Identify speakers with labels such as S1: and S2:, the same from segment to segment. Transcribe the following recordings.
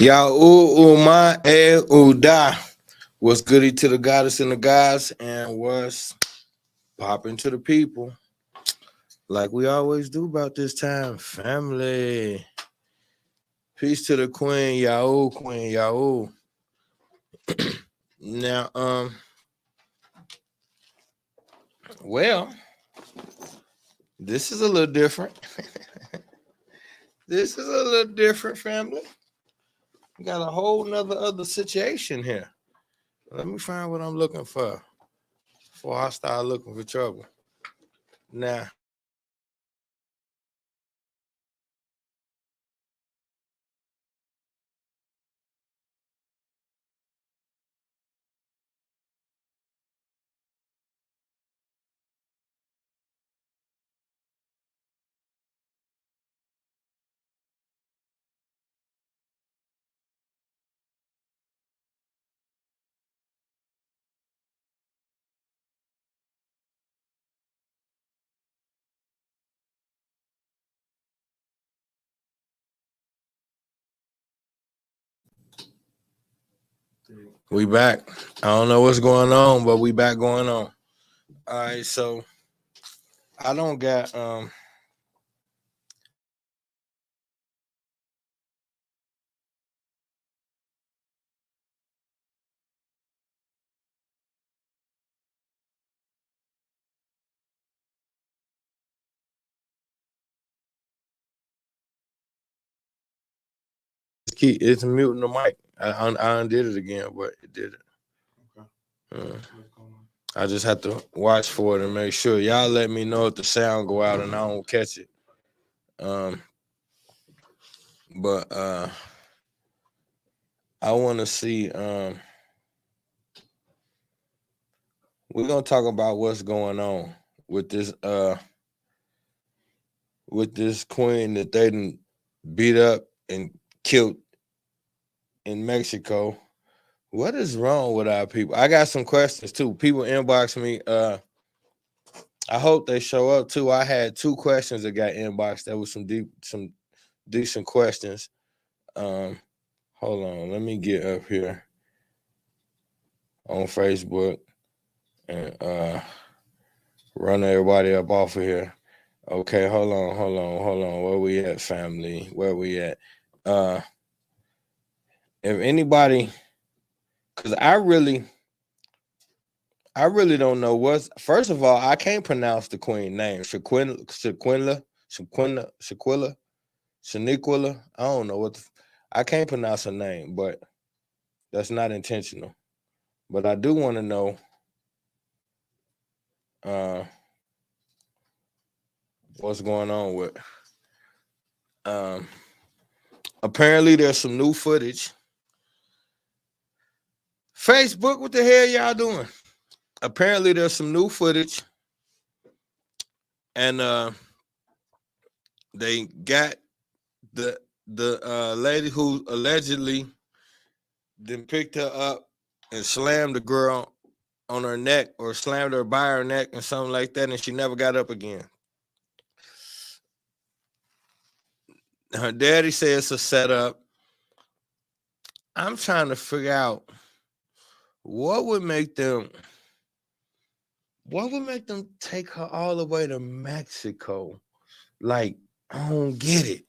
S1: Ma Uda. What's goody to the goddess and the gods, and what's popping to the people? Like we always do about this time, family. Peace to the Queen Yahoo. Now, well, this is a little different. This is a little different, family. We got a whole nother other situation here. Let me find what I'm looking for before I start looking for trouble. Now, we back. I don't know what's going on, but we back going on. All right, so I don't got it's muting the mic. I undid it again, but it did it. Okay. I just have to watch for it and make sure. Y'all let me know if the sound go out and I don't catch it. But I want to see. We're gonna talk about what's going on with this queen that they done beat up and killed in Mexico. What is wrong with our people? I got some questions too. People inbox me. I hope they show up too. I had 2 questions that got inboxed. That was some decent questions. Hold on, let me get up here on Facebook and run everybody up off of here. Okay, hold on. Where we at, family? Where we at? If anybody, because I really don't know what's. First of all, I can't pronounce the queen name. Shaniquilla. I don't know what. I can't pronounce her name, but that's not intentional. But I do want to know. What's going on with? Apparently, there's some new footage. Facebook, what the hell y'all doing? Apparently, there's some new footage, and they got the lady who allegedly then picked her up and slammed the girl on her neck or slammed her by her neck and something like that, and she never got up again. Her daddy says it's a setup. I'm trying to figure out what would make them take her all the way to Mexico. Like, I don't get it.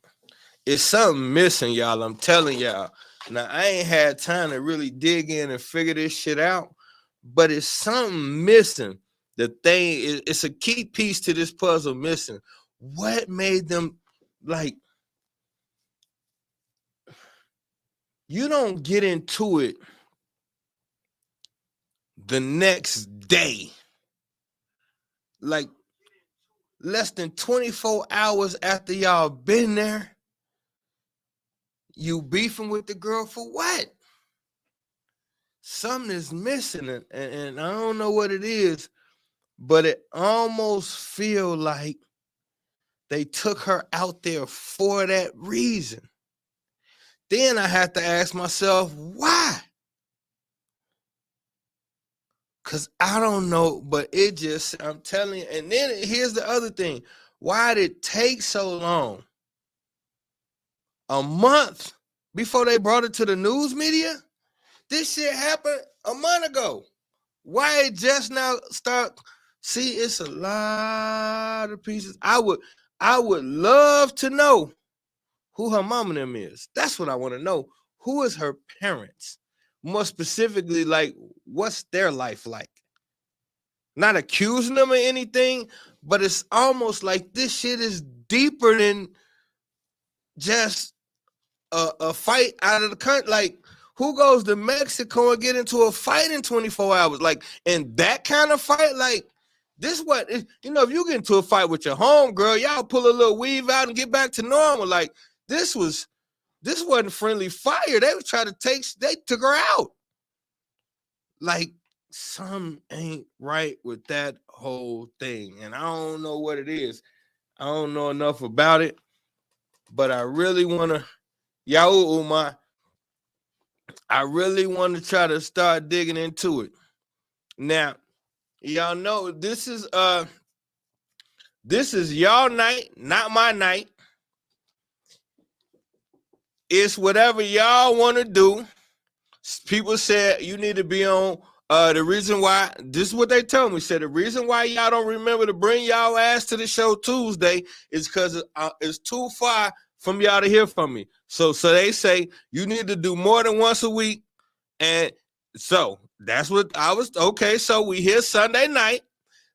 S1: It's something missing, y'all. I'm telling y'all. Now, I ain't had time to really dig in and figure this shit out, but it's something missing. The thing it's a key piece to this puzzle missing. What made them, like, you don't get into it the next day, like less than 24 hours after y'all been there, you beefing with the girl for what? Something is missing, and I don't know what it is, but it almost feel like they took her out there for that reason. Then I have to ask myself, why? Because I don't know, but it just, I'm telling you. And then here's the other thing. Why did it take so long? A month before they brought it to the news media? This shit happened a month ago. Why it just now start? See, it's a lot of pieces. I would love to know who her mom and them is. That's what I want to know. Who is her parents? More specifically, like, what's their life like? Not accusing them of anything, but it's almost like this shit is deeper than just a fight out of the country. Like, who goes to Mexico and get into a fight in 24 hours? Like, and that kind of fight, like, this what, you know, if you get into a fight with your homegirl, y'all pull a little weave out and get back to normal. Like, this wasn't friendly fire. They was trying to they took her out. Like, something ain't right with that whole thing. And I don't know what it is. I don't know enough about it. But I really want to, Umar, I really want to try to start digging into it. Now, y'all know this is y'all night, not my night. It's whatever y'all want to do. People said you need to be on. The reason why, this is what they told me, said the reason why y'all don't remember to bring y'all ass to the show Tuesday is because it's too far from y'all to hear from me. So they say you need to do more than once a week. And so that's what I was, okay, so we here Sunday night.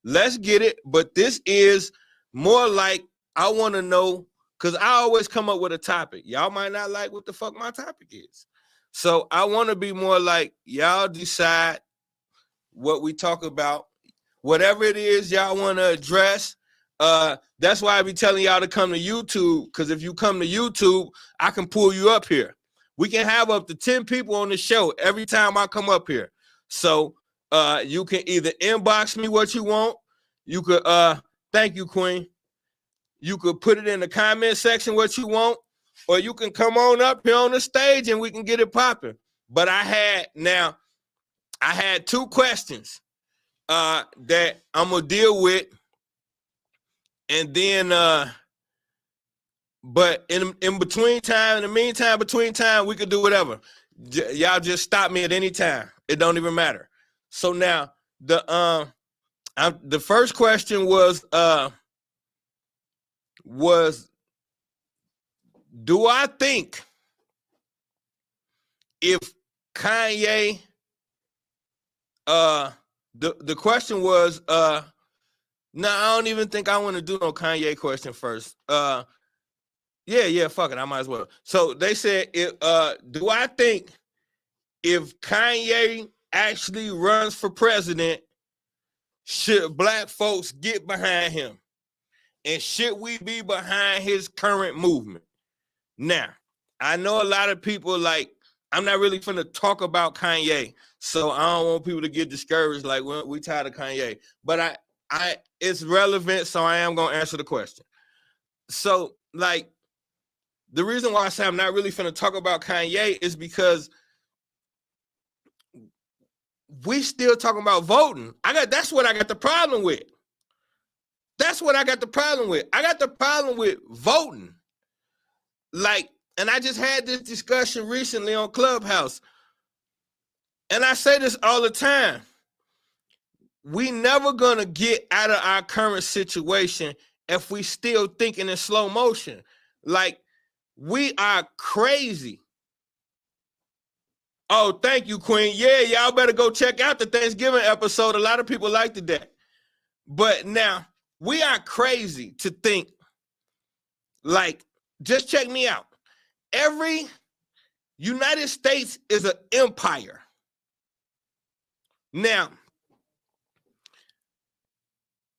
S1: Let's get it. But this is more like, I want to know, because I always come up with a topic. Y'all might not like what the fuck my topic is. So I want to be more like, y'all decide what we talk about, whatever it is y'all want to address. That's why I be telling y'all to come to YouTube, because if you come to YouTube, I can pull you up here. We can have up to 10 people on the show every time I come up here. So you can either inbox me what you want. You could, thank you, Queen. You could put it in the comment section what you want, or you can come on up here on the stage and we can get it popping. But I had 2 questions that I'm gonna deal with, and then but in between time, in the meantime, between time, we could do whatever. Y'all just stop me at any time. It don't even matter. So now the first question was do I think if Kanye the question was no, I don't even think I want to do no Kanye question first. Yeah, fuck it, I might as well. So they said, do I think if Kanye actually runs for president, should black folks get behind him? And should we be behind his current movement? Now, I know a lot of people, like, I'm not really finna talk about Kanye, so I don't want people to get discouraged, like, we tired of Kanye. But I it's relevant, so I am gonna answer the question. So, like, the reason why I say I'm not really finna talk about Kanye is because we still talking about voting. That's what I got the problem with. That's what I got the problem with. I got the problem with voting. Like, and I just had this discussion recently on Clubhouse. And I say this all the time. We never gonna get out of our current situation if we still thinking in slow motion. Like, we are crazy. Oh, thank you, Queen. Yeah, y'all better go check out the Thanksgiving episode. A lot of people liked that. But now, we are crazy to think, like, just check me out. Every United States is an empire. Now,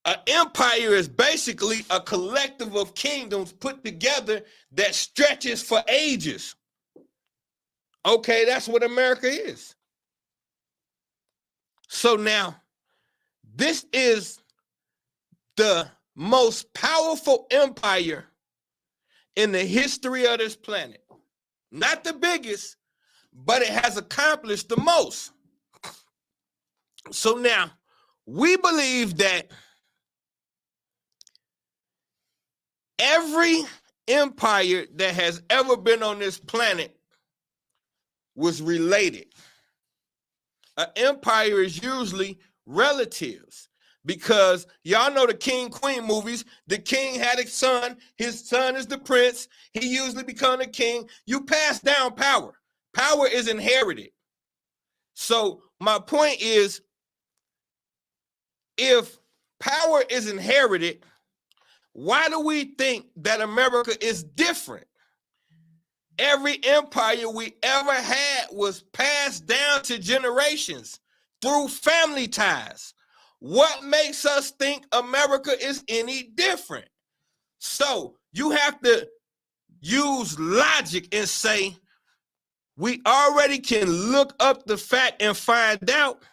S1: an empire is basically a collective of kingdoms put together that stretches for ages. Okay, that's what America is. So now, this is the most powerful empire in the history of this planet. Not the biggest, but it has accomplished the most. So now, we believe that every empire that has ever been on this planet was related. An empire is usually relatives, because y'all know the king queen movies. The king had a son. His son is the prince. He usually become the king. You pass down power. Power is inherited. So my point is, if power is inherited, why do we think that America is different? Every empire we ever had was passed down to generations through family ties. What makes us think America is any different? So you have to use logic and say, we already can look up the fact and find out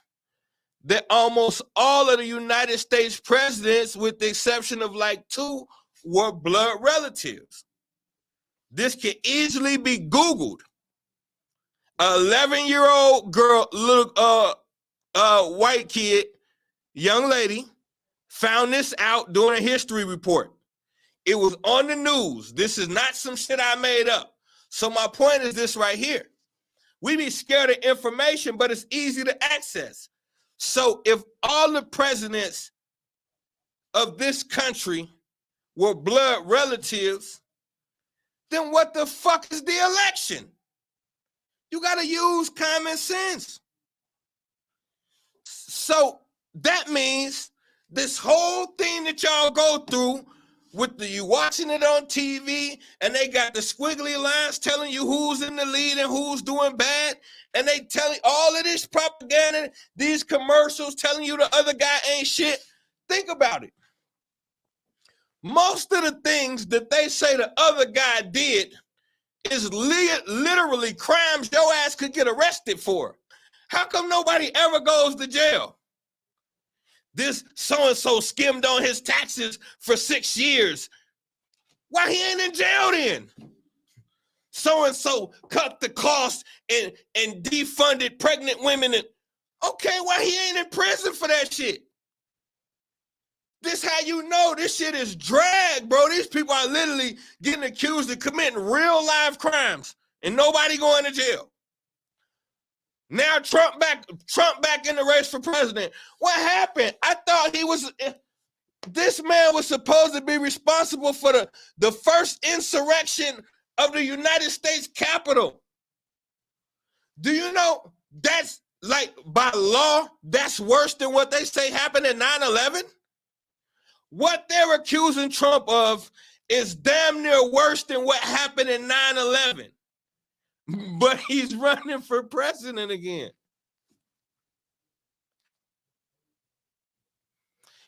S1: that almost all of the United States presidents, with the exception of like 2, were blood relatives. This can easily be Googled. An 11-year-old girl, little white kid, young lady, found this out during a history report. It was on the news. This is not some shit I made up. So my point is this right here. We be scared of information, but it's easy to access. So if all the presidents of this country were blood relatives, then what the fuck is the election? You got to use common sense. So that means this whole thing that y'all go through with you watching it on TV, and they got the squiggly lines telling you who's in the lead and who's doing bad, and they telling all of this propaganda, these commercials telling you the other guy ain't shit. Think about it. Most of the things that they say the other guy did is literally crimes your ass could get arrested for. How come nobody ever goes to jail? This so-and-so skimmed on his taxes for 6 years. Why he ain't in jail then? So-and-so cut the cost and defunded pregnant women. Okay, why he ain't in prison for that shit? This how you know this shit is drag, bro. These people are literally getting accused of committing real life crimes and nobody going to jail. Now Trump back in the race for president. What happened? I thought this man was supposed to be responsible for the first insurrection of the United States Capitol. Do you know that's like by law, that's worse than what they say happened in 9/11? What they're accusing Trump of is damn near worse than what happened in 9/11. But he's running for president again.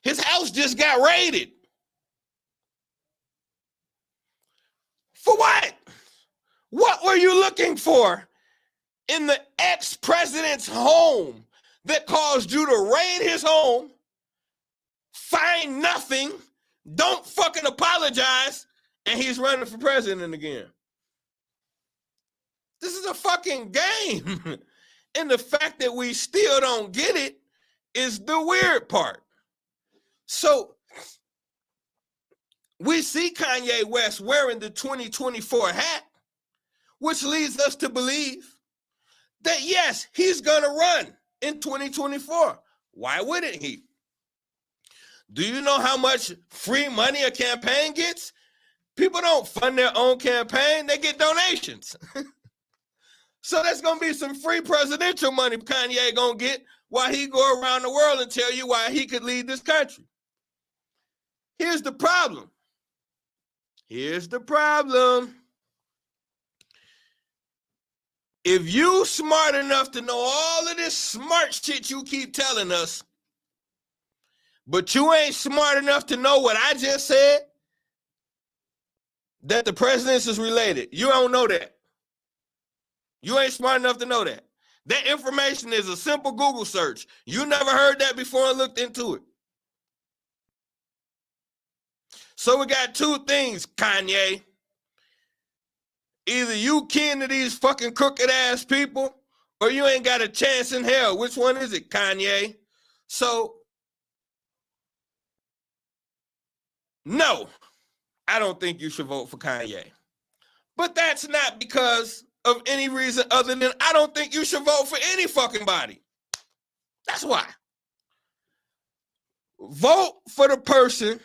S1: His house just got raided. For what? What were you looking for in the ex-president's home that caused you to raid his home, find nothing, don't fucking apologize, and he's running for president again? This is a fucking game. And the fact that we still don't get it is the weird part. So we see Kanye West wearing the 2024 hat, which leads us to believe that, yes, he's going to run in 2024. Why wouldn't he? Do you know how much free money a campaign gets? People don't fund their own campaign. They get donations. So that's going to be some free presidential money Kanye going to get while he go around the world and tell you why he could lead this country. Here's the problem. If you smart enough to know all of this smart shit you keep telling us, but you ain't smart enough to know what I just said, that the presidents is related, you don't know that. You ain't smart enough to know that. That information is a simple Google search. You never heard that before and looked into it. So we got two things, Kanye. Either you kin to these fucking crooked ass people, or you ain't got a chance in hell. Which one is it, Kanye? So, no, I don't think you should vote for Kanye. But that's not because of any reason other than I don't think you should vote for any fucking body. That's why. Vote for the person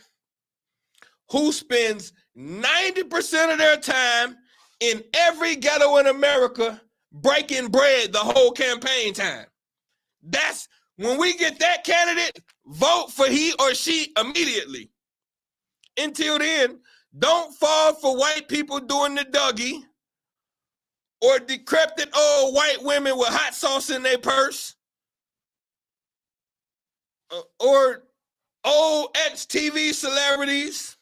S1: who spends 90% of their time in every ghetto in America breaking bread the whole campaign time. That's when we get that candidate, vote for he or she immediately. Until then, don't fall for white people doing the Dougie or decrepit old white women with hot sauce in their purse or old ex-TV celebrities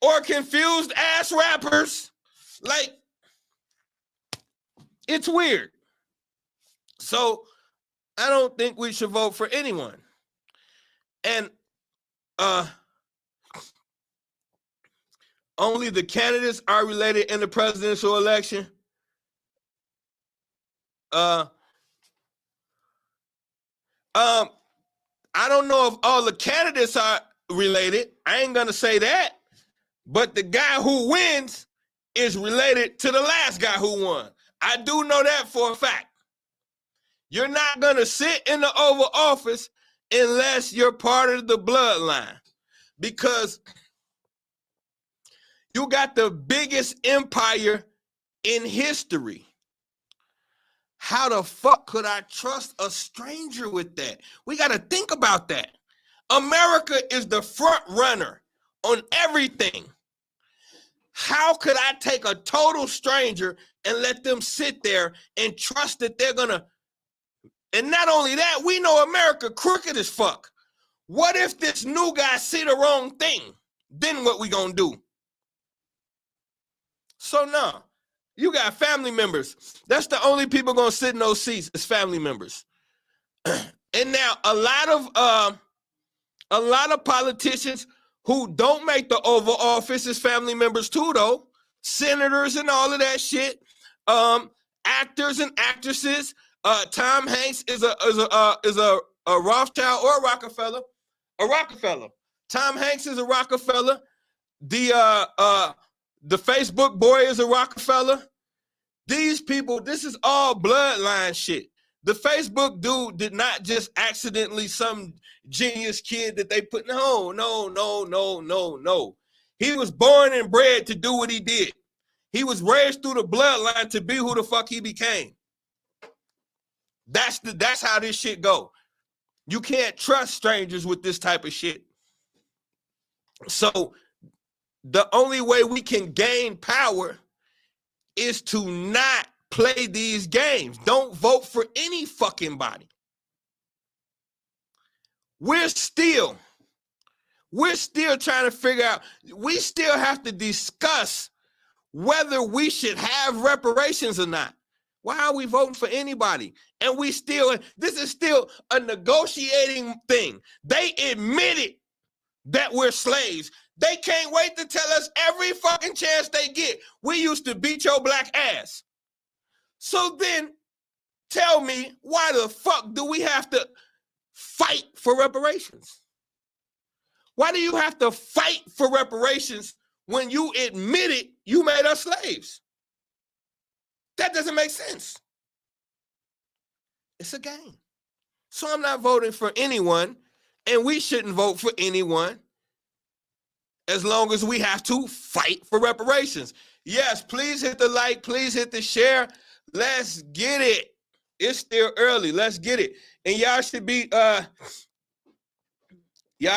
S1: or confused ass rappers. Like, it's weird. So I don't think we should vote for anyone. And only the candidates are related in the presidential election. I don't know if all the candidates are related. I ain't gonna say that. But the guy who wins is related to the last guy who won. I do know that for a fact. You're not gonna sit in the Oval Office unless you're part of the bloodline, because you got the biggest empire in history. How the fuck could I trust a stranger with that? We got to think about that. America is the front runner on everything. How could I take a total stranger and let them sit there and trust that they're going to? And not only that, we know America crooked as fuck. What if this new guy see the wrong thing? Then what we going to do? So no. You got family members. That's the only people gonna sit in those seats is family members. And now a lot of politicians who don't make the Oval Office is family members too, though. Senators and all of that shit. Actors and actresses. Tom Hanks is a Rothschild or a Rockefeller. A Rockefeller. Tom Hanks is a Rockefeller. The Facebook boy is a Rockefeller. These people, this is all bloodline shit. The Facebook dude did not just accidentally some genius kid that they put, no. He was born and bred to do what he did. He was raised through the bloodline to be who the fuck he became. That's how this shit go. You can't trust strangers with this type of shit. So the only way we can gain power is to not play these games. Don't vote for any fucking body. We're still trying to figure out, we still have to discuss whether we should have reparations or not. Why are we voting for anybody? And this is still a negotiating thing. They admitted that we're slaves. They can't wait to tell us every fucking chance they get, we used to beat your black ass. So then tell me, why the fuck do we have to fight for reparations? Why do you have to fight for reparations when you admitted you made us slaves? That doesn't make sense. It's a game. So I'm not voting for anyone, and we shouldn't vote for anyone as long as we have to fight for reparations. Yes, please hit the like, please hit the share. Let's get it. It's still early. Let's get it. And y'all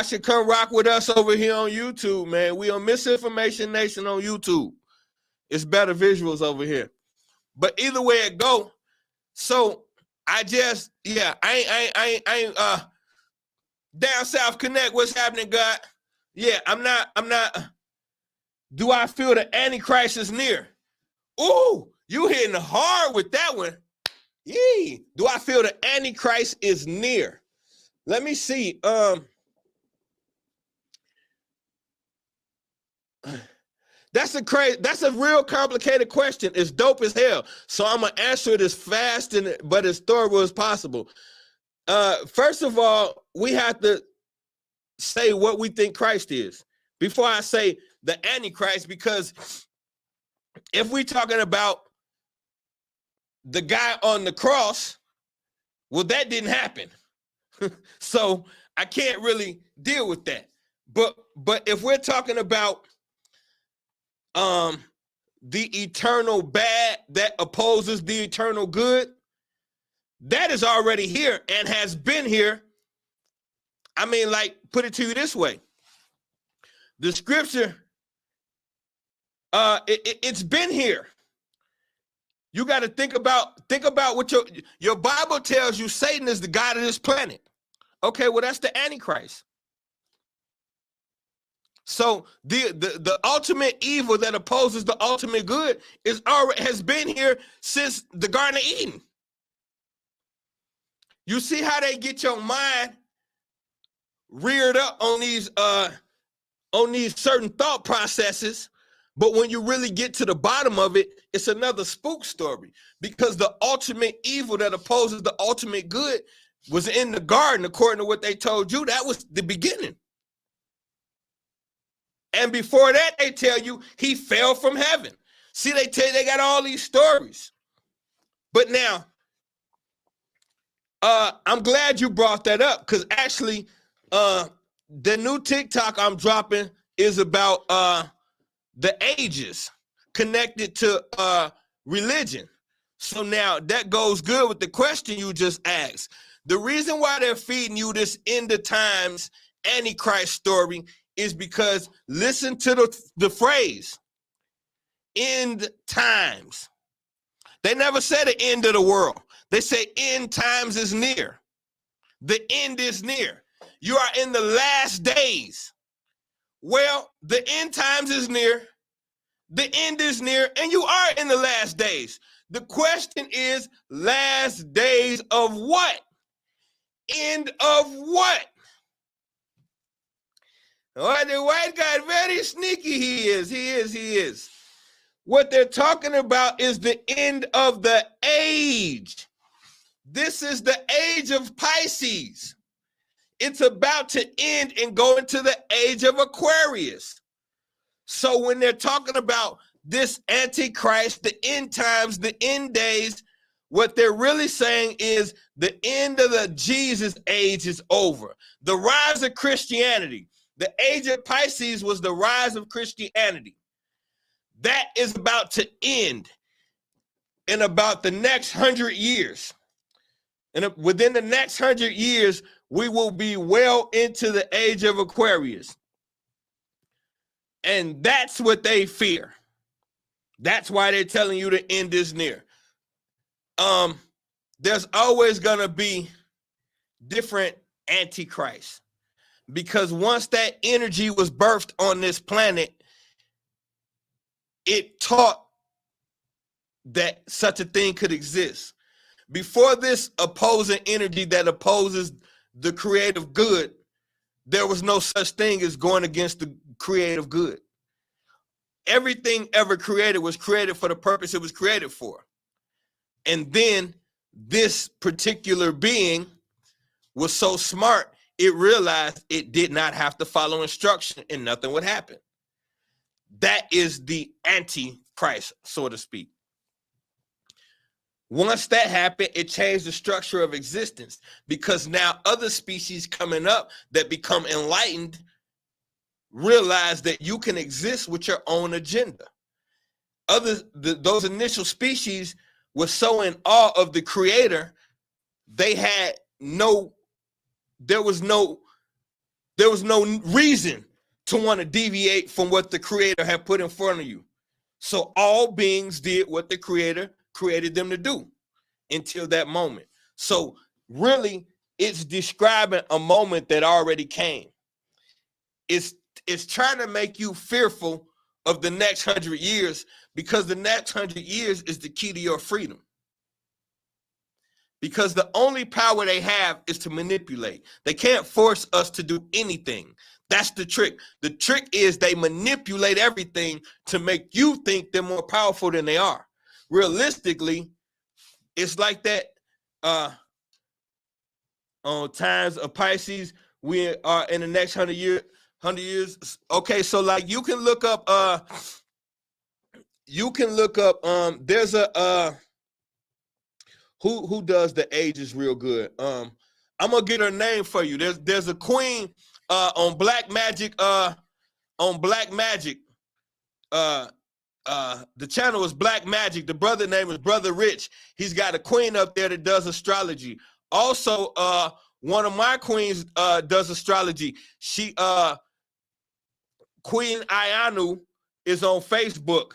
S1: should come rock with us over here on YouTube, man. We on Misinformation Nation on YouTube. It's better visuals over here. But either way it go, so I ain't down south connect. What's happening, God? Yeah, I'm not. Do I feel the Antichrist is near? Ooh, you hitting hard with that one. Yee. Do I feel the Antichrist is near? Let me see. That's a real complicated question. It's dope as hell. So I'm gonna answer it as fast but as thorough as possible. First of all, we have to say what we think Christ is before I say the Antichrist, because if we're talking about the guy on the cross, well, that didn't happen. So I can't really deal with that. But if we're talking about the eternal bad that opposes the eternal good, that is already here and has been here. I mean, like, put it to you this way. The scripture, it's been here. You got to think about what your Bible tells you. Satan is the god of this planet. Okay, well, that's the Antichrist. So the ultimate evil that opposes the ultimate good has been here since the Garden of Eden. You see how they get your mind reared up on these certain thought processes, but when you really get to the bottom of it, it's another spook story, because the ultimate evil that opposes the ultimate good was in the garden, according to what they told you. That was the beginning. And before that, they tell you he fell from heaven. See, they got all these stories. But now, I'm glad you brought that up, because actually, the new TikTok I'm dropping is about the ages connected to religion. So now that goes good with the question you just asked. The reason why they're feeding you this end of times Antichrist story is because, listen to the phrase, end times. They never said the end of the world. They say end times is near. The end is near. You are in the last days. Well, the end times is near. The end is near, and you are in the last days. The question is, last days of what? End of what? Oh, the white guy, very sneaky he is. He is. What they're talking about is the end of the age. This is the age of Pisces. It's about to end and go into the age of Aquarius. So when they're talking about this Antichrist, the end times, the end days, what they're really saying is the end of the Jesus age is over. The rise of Christianity. The age of Pisces was the rise of Christianity. That is about to end in about the next 100 years. And within the next 100 years, we will be well into the age of Aquarius. And that's what they fear. That's why they're telling you the end is near. There's always going to be different antichrists, because once that energy was birthed on this planet, it taught that such a thing could exist. Before this opposing energy that opposes the creative good, there was no such thing as going against the creative good. Everything ever created was created for the purpose it was created for. And then this particular being was so smart, it realized it did not have to follow instruction and nothing would happen. That is the Antichrist, so to speak. Once that happened, it changed the structure of existence, because now other species coming up that become enlightened realize that you can exist with your own agenda. Those initial species were so in awe of the creator, there was no reason to want to deviate from what the creator had put in front of you. So all beings did what the creator created them to do until that moment. So really, it's describing a moment that already came. It's trying to make you fearful of the next 100 years, because the next 100 years is the key to your freedom. Because the only power they have is to manipulate. They can't force us to do anything. That's the trick. The trick is they manipulate everything to make you think they're more powerful than they are. Realistically, it's like that on times of Pisces. We are in the next 100 years. Okay, so like you can look up there's a who does the ages real good. I'm gonna get her name for you. There's a queen on Black Magic. The channel is Black Magic. The brother name is Brother Rich. He's got a queen up there that does astrology. Also, one of my queens does astrology. She Queen Ayanu is on Facebook.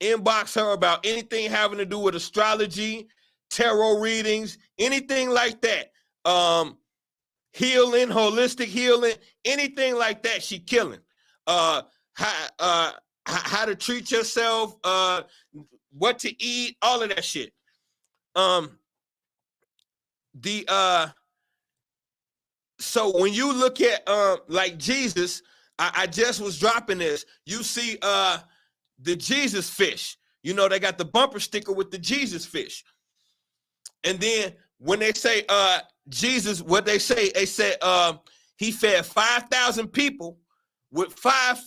S1: Inbox her about anything having to do with astrology, tarot readings, anything like that. Healing, holistic healing, anything like that, she killing. How to treat yourself, what to eat, all of that shit. So when you look at like Jesus, I just was dropping this. You see the Jesus fish. You know, they got the bumper sticker with the Jesus fish. And then when they say Jesus, what they said he fed 5,000 people with 5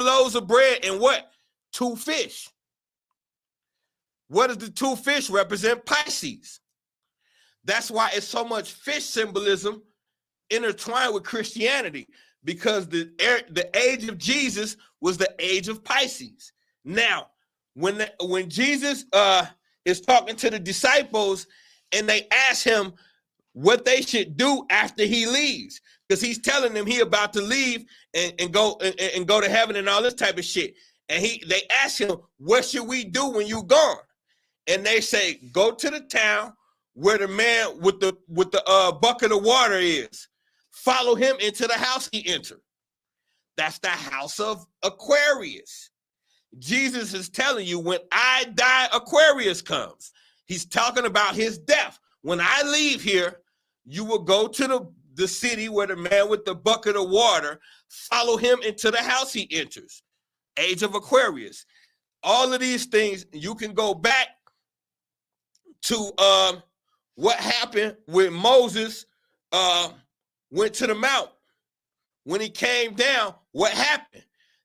S1: loaves of bread and what? 2 fish. What does the 2 fish represent? Pisces. That's why it's so much fish symbolism intertwined with Christianity, because the age of Jesus was the age of Pisces. Now, when Jesus is talking to the disciples and they ask him what they should do after he leaves, because he's telling them he about to leave and go to heaven and all this type of shit. And they ask him, what should we do when you gone? And they say, go to the town where the man with the bucket of water is. Follow him into the house he entered. That's the house of Aquarius. Jesus is telling you, when I die, Aquarius comes. He's talking about his death. When I leave here, you will go to the city where the man with the bucket of water, follow him into the house he enters. Age of Aquarius. All of these things, you can go back to what happened when Moses went to the mount. When he came down, what happened?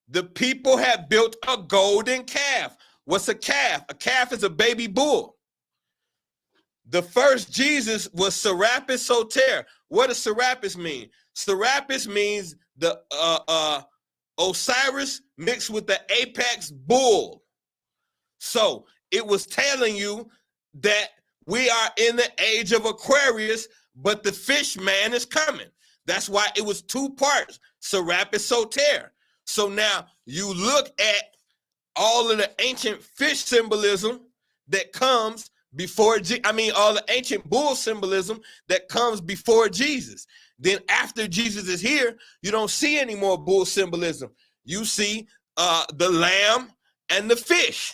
S1: The people had built a golden calf. What's a calf? A calf is a baby bull. The first Jesus was Serapis Soter. What does Serapis mean? Serapis means the Osiris mixed with the apex bull. So it was telling you that we are in the age of Aquarius, but the fish man is coming. That's why it was 2 parts, Serapis Soter. So now you look at all of the ancient fish symbolism that comes before, all the ancient bull symbolism that comes before Jesus. Then after Jesus is here, you don't see any more bull symbolism. You see the lamb and the fish.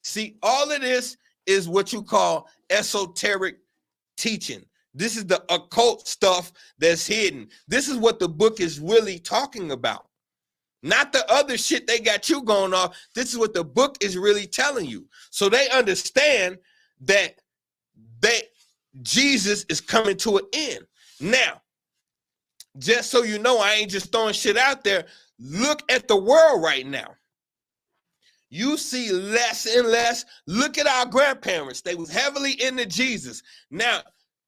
S1: See, all of this is what you call esoteric teaching. This is the occult stuff that's hidden. This is what the book is really talking about. Not the other shit they got you going off. This is what the book is really telling you. So they understand that Jesus is coming to an end. Now, just so you know, I ain't just throwing shit out there. Look at the world right now. You see less and less. Look at our grandparents. They was heavily into Jesus. Now,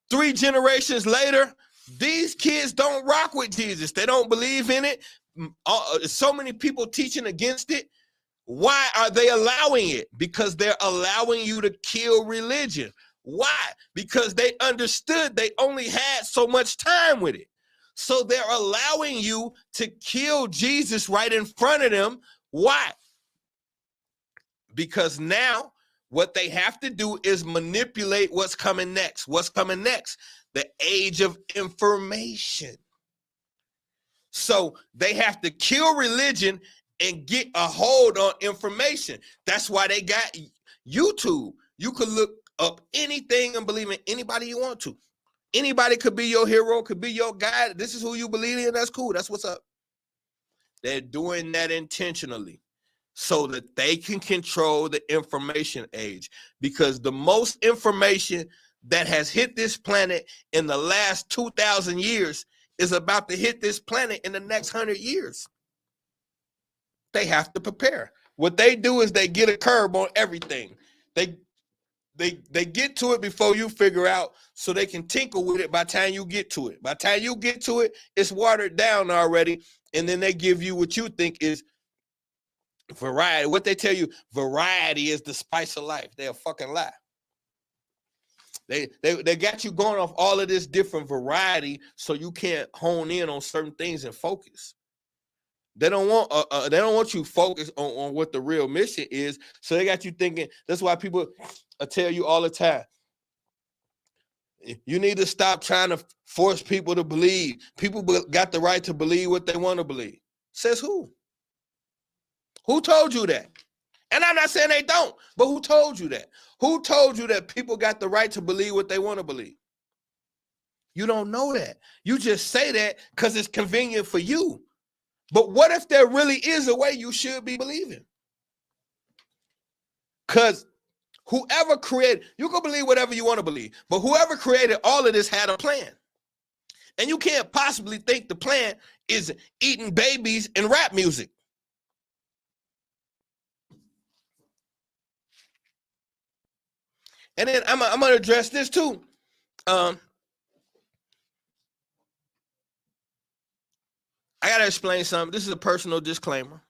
S1: 3 generations later, these kids don't rock with Jesus. They don't believe in it. So many people teaching against it. Why are they allowing it? Because they're allowing you to kill religion. Why? Because they understood they only had so much time with it. So they're allowing you to kill Jesus right in front of them. Why? Because now what they have to do is manipulate what's coming next. What's coming next? The age of information. So they have to kill religion and get a hold on information. That's why they got YouTube. You could look up anything and believe in anybody you want to. Anybody could be your hero, could be your guide. This is who you believe in. That's cool. That's what's up. They're doing that intentionally so that they can control the information age, because the most information that has hit this planet in the last 2,000 years is about to hit this planet in the next 100 years. They have to prepare. What they do is they get a curb on everything. they get to it before you figure out, so they can tinker with it by the time you get to it. By the time you get to it, it's watered down already, and then they give you what you think is variety. What they tell you, variety is the spice of life. They're a fucking lie. They got you going off all of this different variety, so you can't hone in on certain things and focus. They don't want you focused on what the real mission is. So they got you thinking. That's why people tell you all the time, you need to stop trying to force people to believe. People got the right to believe what they want to believe. Says who? Who told you that? And I'm not saying they don't, but who told you that? Who told you that people got the right to believe what they want to believe? You don't know that. You just say that because it's convenient for you. But what if there really is a way you should be believing? Because whoever created, you can believe whatever you want to believe, but whoever created all of this had a plan. And you can't possibly think the plan is eating babies and rap music. And then I'm going to address this too. I got to explain something. This is a personal disclaimer.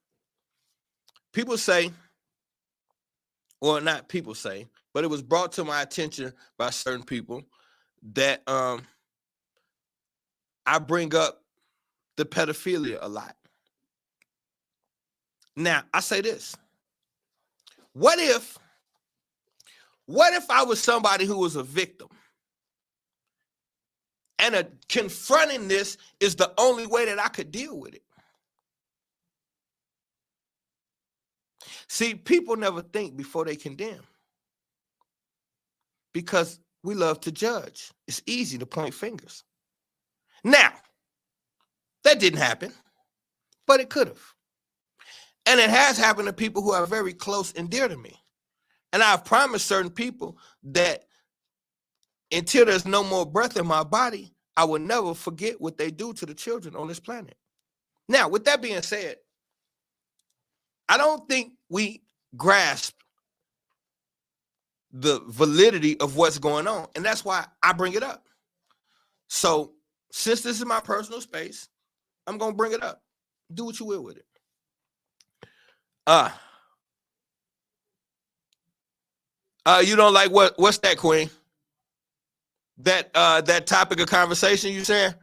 S1: People say, or not people say, but it was brought to my attention by certain people that I bring up the pedophilia a lot. Now, I say this. What if I was somebody who was a victim? And confronting this is the only way that I could deal with it. See, people never think before they condemn, because we love to judge. It's easy to point fingers. Now, that didn't happen, but it could have. And it has happened to people who are very close and dear to me. And I've promised certain people that until there's no more breath in my body, I will never forget what they do to the children on this planet. Now, with that being said, I don't think we grasp the validity of what's going on. And that's why I bring it up. So since this is my personal space, I'm going to bring it up. Do what you will with it. You don't like what's that, Queen? That topic of conversation you saying?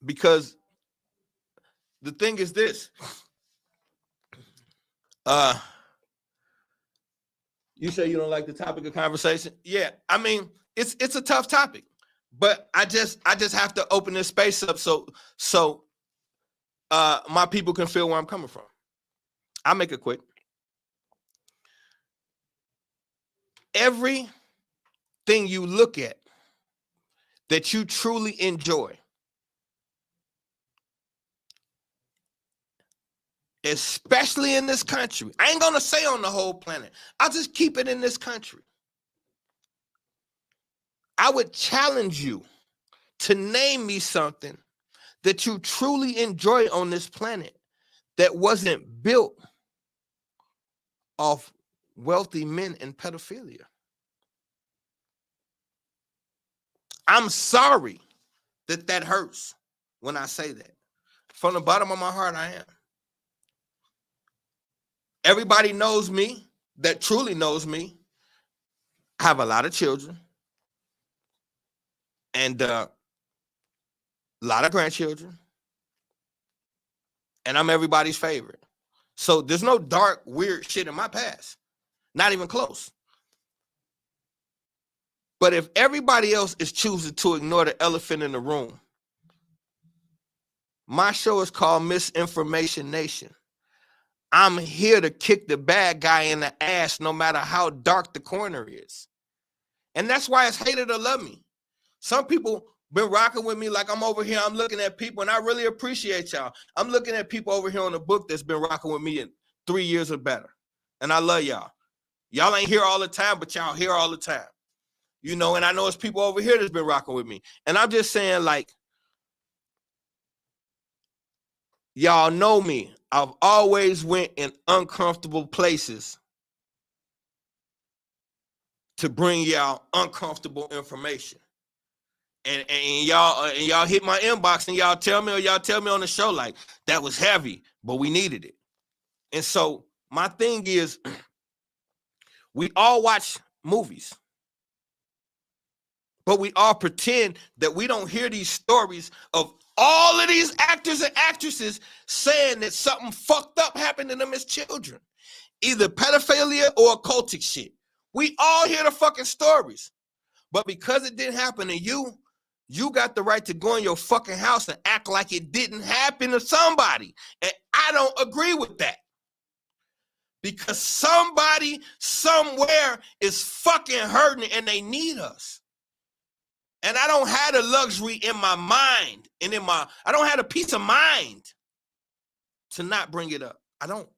S1: Because the thing is this. You say you don't like the topic of conversation? Yeah, I mean, it's a tough topic, but I just have to open this space up so my people can feel where I'm coming from. I'll make it quick. Everything you look at that you truly enjoy, especially in this country, I ain't gonna say on the whole planet, I'll just keep it in this country. I would challenge you to name me something that you truly enjoy on this planet that wasn't built off wealthy men and pedophilia. I'm sorry that hurts when I say that. From the bottom of my heart, I am. Everybody knows me, that truly knows me. I have a lot of children and a lot of grandchildren. And I'm everybody's favorite. So there's no dark, weird shit in my past. Not even close. But if everybody else is choosing to ignore the elephant in the room, my show is called Misinformation Nation. I'm here to kick the bad guy in the ass no matter how dark the corner is. And that's why it's hated or love me. Some people been rocking with me like I'm over here. I'm looking at people, and I really appreciate y'all. I'm looking at people over here on the book that's been rocking with me in 3 years or better. And I love y'all. Y'all ain't here all the time, but y'all here all the time. You know, and I know it's people over here that's been rocking with me. And I'm just saying, like, Y'all know me. I've always went in uncomfortable places to bring y'all uncomfortable information. And y'all hit my inbox and y'all tell me on the show like that was heavy, but we needed it. And so my thing is, we all watch movies, but we all pretend that we don't hear these stories of all of these actors and actresses saying that something fucked up happened to them as children, either pedophilia or occultic shit. We all hear the fucking stories, but because it didn't happen to you, you got the right to go in your fucking house and act like it didn't happen to somebody. And I don't agree with that. Because somebody somewhere is fucking hurting and they need us. And I don't have the luxury in my mind and I don't have the peace of mind to not bring it up. I don't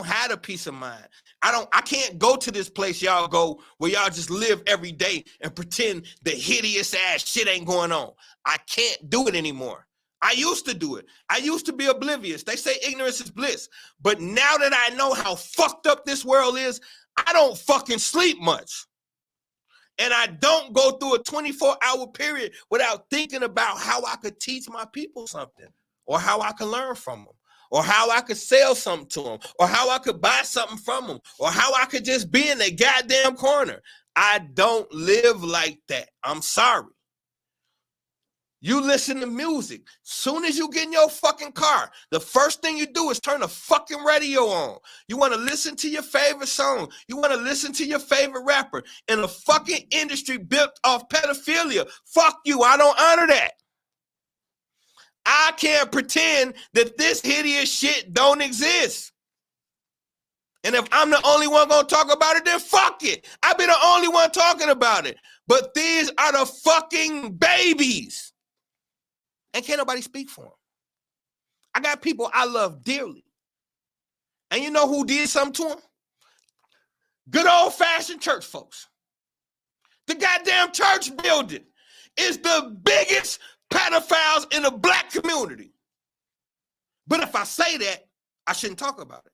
S1: have a peace of mind. I can't go to this place y'all go where y'all just live every day and pretend the hideous ass shit ain't going on. I can't do it anymore. I used to do it. I used to be oblivious. They say ignorance is bliss. But now that I know how fucked up this world is, I don't fucking sleep much. And I don't go through a 24-hour period without thinking about how I could teach my people something, or how I could learn from them, or how I could sell something to them, or how I could buy something from them, or how I could just be in their goddamn corner. I don't live like that. I'm sorry. You listen to music. Soon as you get in your fucking car, the first thing you do is turn the fucking radio on. You want to listen to your favorite song. You want to listen to your favorite rapper. In a fucking industry built off pedophilia. Fuck you. I don't honor that. I can't pretend that this hideous shit don't exist. And if I'm the only one going to talk about it, then fuck it. I've been the only one talking about it. But these are the fucking babies. And can't nobody speak for them. I got people I love dearly. And you know who did something to them? Good old-fashioned church folks. The goddamn church building is the biggest pedophiles in the black community. But if I say that, I shouldn't talk about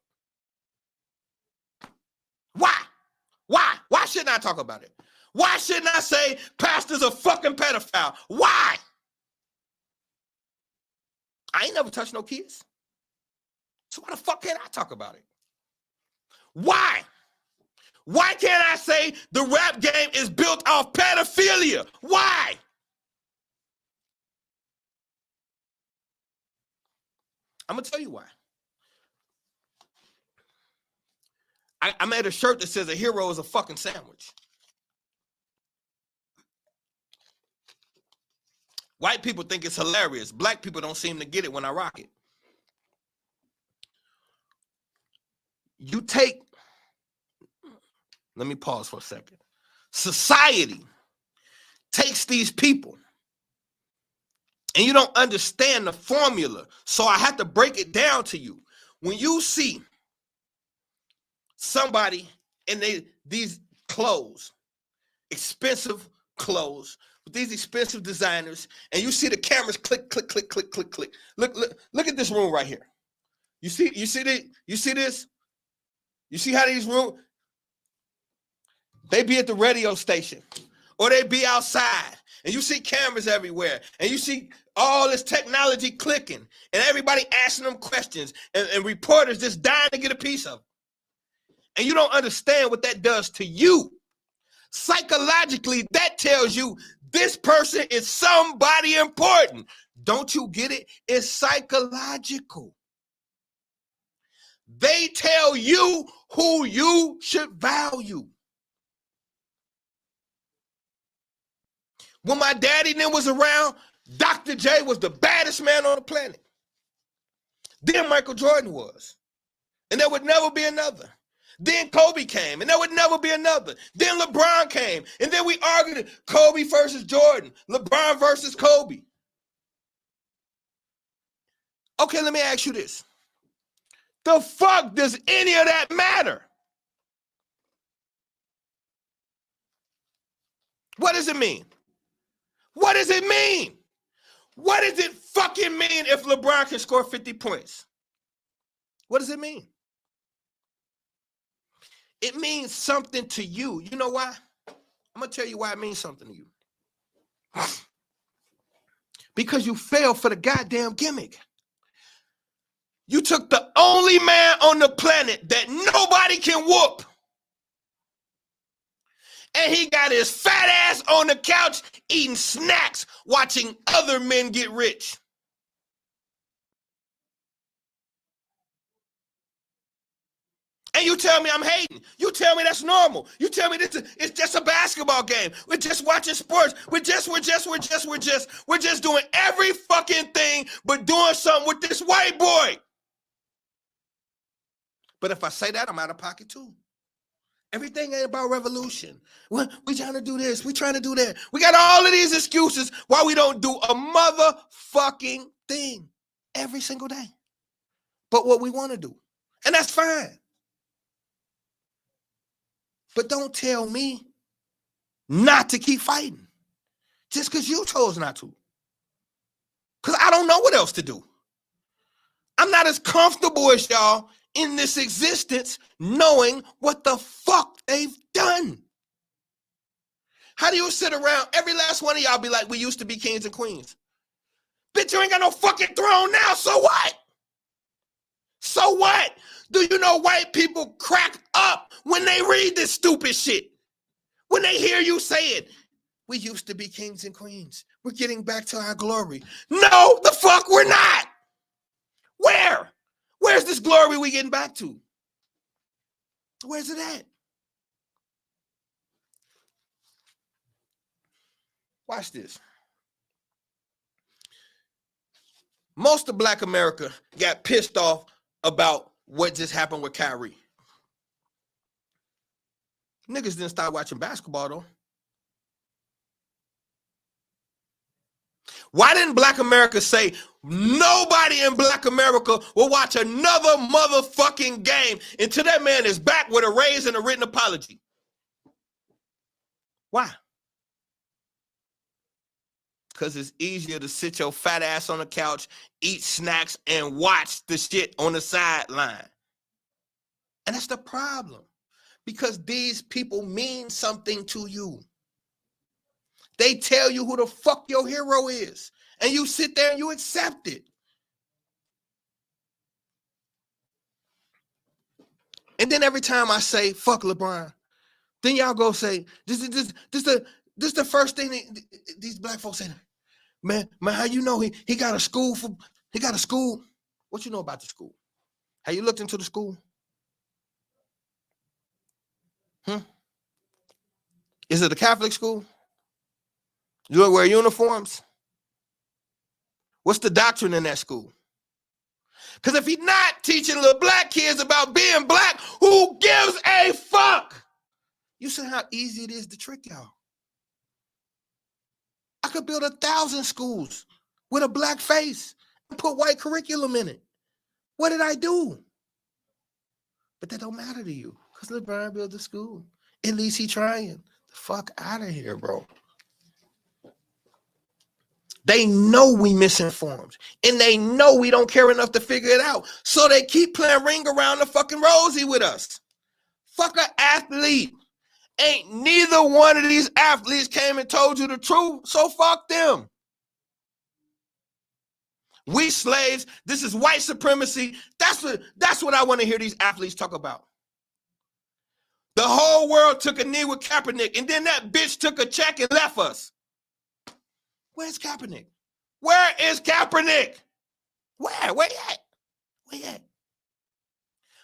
S1: it. Why? Why shouldn't I talk about it? Why shouldn't I say pastor's a fucking pedophile? Why? I ain't never touched no kids. So why the fuck can't I talk about it? Why? Why can't I say the rap game is built off pedophilia? Why? I'm going to tell you why. I made a shirt that says a hero is a fucking sandwich. White people think it's hilarious. Black people don't seem to get it when I rock it. You take, let me pause for a second. Society takes these people and you don't understand the formula. So I have to break it down to you. When you see somebody in these clothes, expensive clothes, with these expensive designers, and you see the cameras click, click, click, click, click, click. Look at this room right here. You see this? You see how these rooms, they be at the radio station or they be outside and you see cameras everywhere and you see all this technology clicking and everybody asking them questions and reporters just dying to get a piece of it. And you don't understand what that does to you. Psychologically, that tells you this person is somebody important. Don't you get it? It's psychological. They tell you who you should value. When my daddy then was around, Dr. J was the baddest man on the planet. Then Michael Jordan was. And there would never be another. Then Kobe came, and there would never be another. Then LeBron came, and then we argued Kobe versus Jordan, LeBron versus Kobe. Okay, let me ask you this. The fuck does any of that matter? What does it mean? What does it mean? What does it fucking mean if LeBron can score 50 points? What does it mean? It means something to you. You know why? I'm going to tell you why it means something to you. Because you fell for the goddamn gimmick. You took the only man on the planet that nobody can whoop. And he got his fat ass on the couch eating snacks, watching other men get rich. And you tell me I'm hating. You tell me that's normal. You tell me it's just a basketball game. We're just watching sports. We're just doing every fucking thing but doing something with this white boy. But if I say that, I'm out of pocket too. Everything ain't about revolution. We trying to do this. We trying to do that. We got all of these excuses why we don't do a motherfucking thing every single day. But what we want to do. And that's fine. But don't tell me not to keep fighting just because you chose not to. Because I don't know what else to do. I'm not as comfortable as y'all in this existence knowing what the fuck they've done. How do you sit around, every last one of y'all be like, we used to be kings and queens. Bitch, you ain't got no fucking throne now, so what? So what? Do you know white people crack up when they read this stupid shit? When they hear you say it, we used to be kings and queens. We're getting back to our glory. No, the fuck we're not. Where? Where's this glory we getting back to? Where's it at? Watch this. Most of Black America got pissed off about what just happened with Kyrie. Niggas didn't start watching basketball though. Why didn't Black America say nobody in Black America will watch another motherfucking game until that man is back with a raise and a written apology? Why? Because it's easier to sit your fat ass on the couch, eat snacks, and watch the shit on the sideline. And that's the problem. Because these people mean something to you. They tell you who the fuck your hero is. And you sit there and you accept it. And then every time I say, fuck LeBron, then y'all go say, this is the first thing these black folks say. Man, how you know he got a school for, he got a school? What you know about the school? Have you looked into the school? Is it a Catholic school? You wear uniforms? What's the doctrine in that school? Because if he's not teaching little black kids about being black, who gives a fuck? You see how easy it is to trick y'all. I could build 1,000 schools with a black face and put white curriculum in it. What did I do? But that don't matter to you because LeBron built a school. At least he trying. The fuck out of here, bro. They know we misinformed, and they know we don't care enough to figure it out. So they keep playing ring around the fucking rosy with us. Fuck an athlete. Ain't neither one of these athletes came and told you the truth, so fuck them. We slaves, this is white supremacy. That's what I want to hear these athletes talk about. The whole world took a knee with Kaepernick, and then that bitch took a check and left us. Where's Kaepernick? Where is Kaepernick? Where you at? Where you at?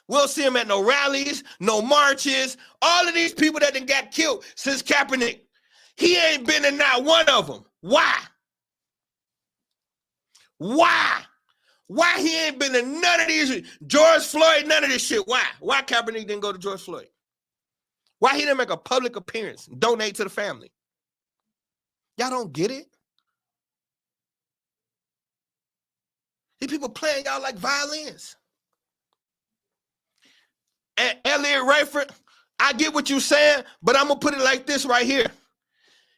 S1: We'll see him at no rallies, no marches. All of these people that done got killed since Kaepernick. He ain't been in not one of them. Why? Why? Why he ain't been in none of these? George Floyd, none of this shit. Why? Why Kaepernick didn't go to George Floyd? Why he didn't make a public appearance, donate to the family? Y'all don't get it? These people playing y'all like violins. And Elliot Rayford, I get what you're saying, but I'm going to put it like this right here.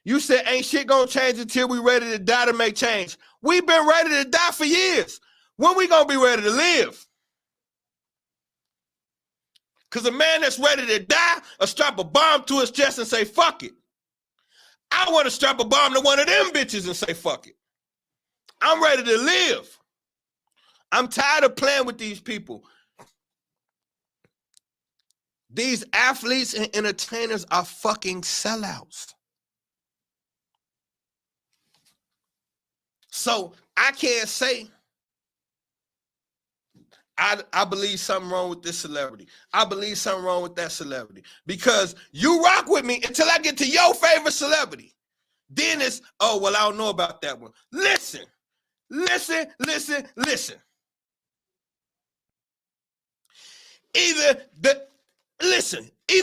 S1: You said ain't shit going to change until we ready to die to make change. We've been ready to die for years. When we gonna be ready to live? Because a man that's ready to die will strap a bomb to his chest and say, fuck it. I want to strap a bomb to one of them bitches and say, fuck it. I'm ready to live. I'm tired of playing with these people. These athletes and entertainers are fucking sellouts. So I can't say I believe something wrong with this celebrity. I believe something wrong with that celebrity. Because you rock with me until I get to your favorite celebrity. Then it's, oh, well, I don't know about that one. Listen. Either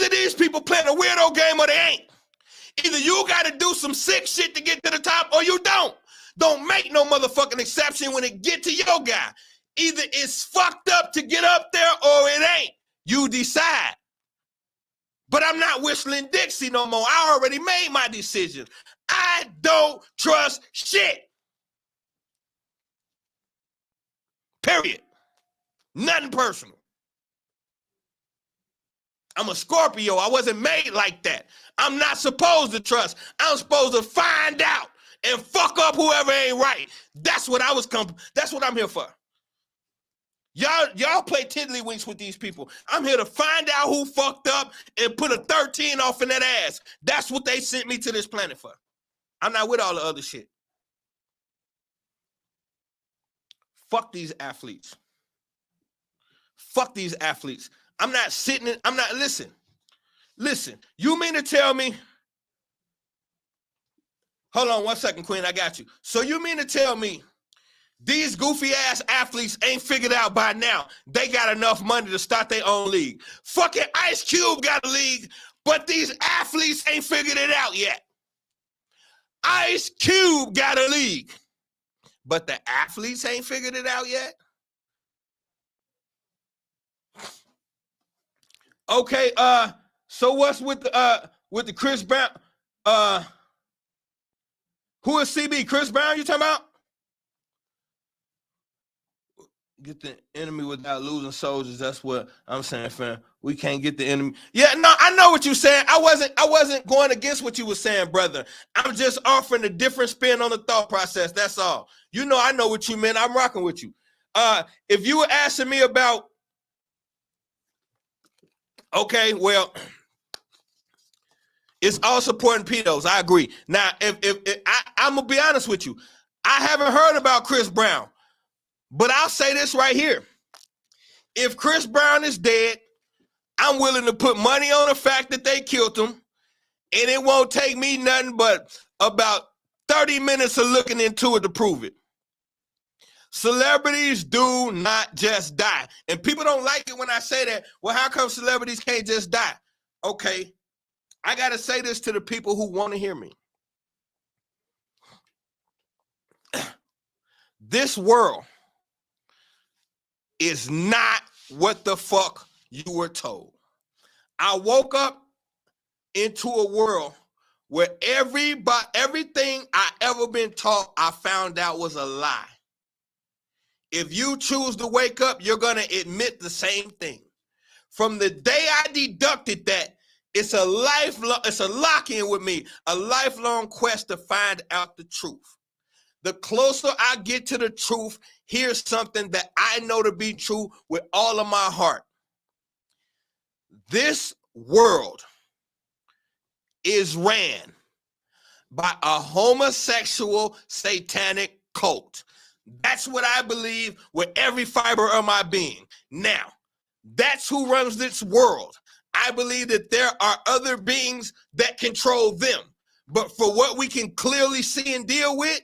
S1: these people playing a weirdo game or they ain't. Either you got to do some sick shit to get to the top or you don't. Don't make no motherfucking exception when it get to your guy. Either it's fucked up to get up there or it ain't. You decide. But I'm not whistling Dixie no more. I already made my decision. I don't trust shit. Period. Nothing personal. I'm a Scorpio. I wasn't made like that. I'm not supposed to trust. I'm supposed to find out and fuck up whoever ain't right. That's what that's what I'm here for. Y'all play tiddlywinks with these people. I'm here to find out who fucked up and put a 13 off in that ass. That's what they sent me to this planet for. I'm not with all the other shit. Fuck these athletes. Fuck these athletes. I'm not listen. You mean to tell me, hold on 1 second, Queen, I got you. So you mean to tell me these goofy ass athletes ain't figured out by now they got enough money to start their own league? Fucking Ice Cube got a league, but these athletes ain't figured it out yet. Ice Cube got a league, but the athletes ain't figured it out yet? Okay, so what's with the Chris Brown? Who is CB? Chris Brown you talking about? Get the enemy without losing soldiers. That's what I'm saying, fam. We can't get the enemy. Yeah, no, I know what you're saying. I wasn't going against what you were saying, brother. I'm just offering a different spin on the thought process. That's all. You know, I know what you meant. I'm rocking with you. If you were asking me about, okay, well, it's all supporting pedos. I agree. Now, if I'm gonna be honest with you, I haven't heard about Chris Brown. But I'll say this right here. If Chris Brown is dead, I'm willing to put money on the fact that they killed him, and it won't take me nothing but about 30 minutes of looking into it to prove it. Celebrities do not just die. And people don't like it when I say that. Well, how come celebrities can't just die? Okay, I got to say this to the people who want to hear me. This world is not what the fuck you were told. I woke up into a world where everything I ever been taught, I found out was a lie. If you choose to wake up, you're going to admit the same thing. From the day I deducted that, it's a lock-in with me, a lifelong quest to find out the truth. The closer I get to the truth, here's something that I know to be true with all of my heart. This world is ran by a homosexual satanic cult. That's what I believe with every fiber of my being. Now, that's who runs this world. I believe that there are other beings that control them. But for what we can clearly see and deal with,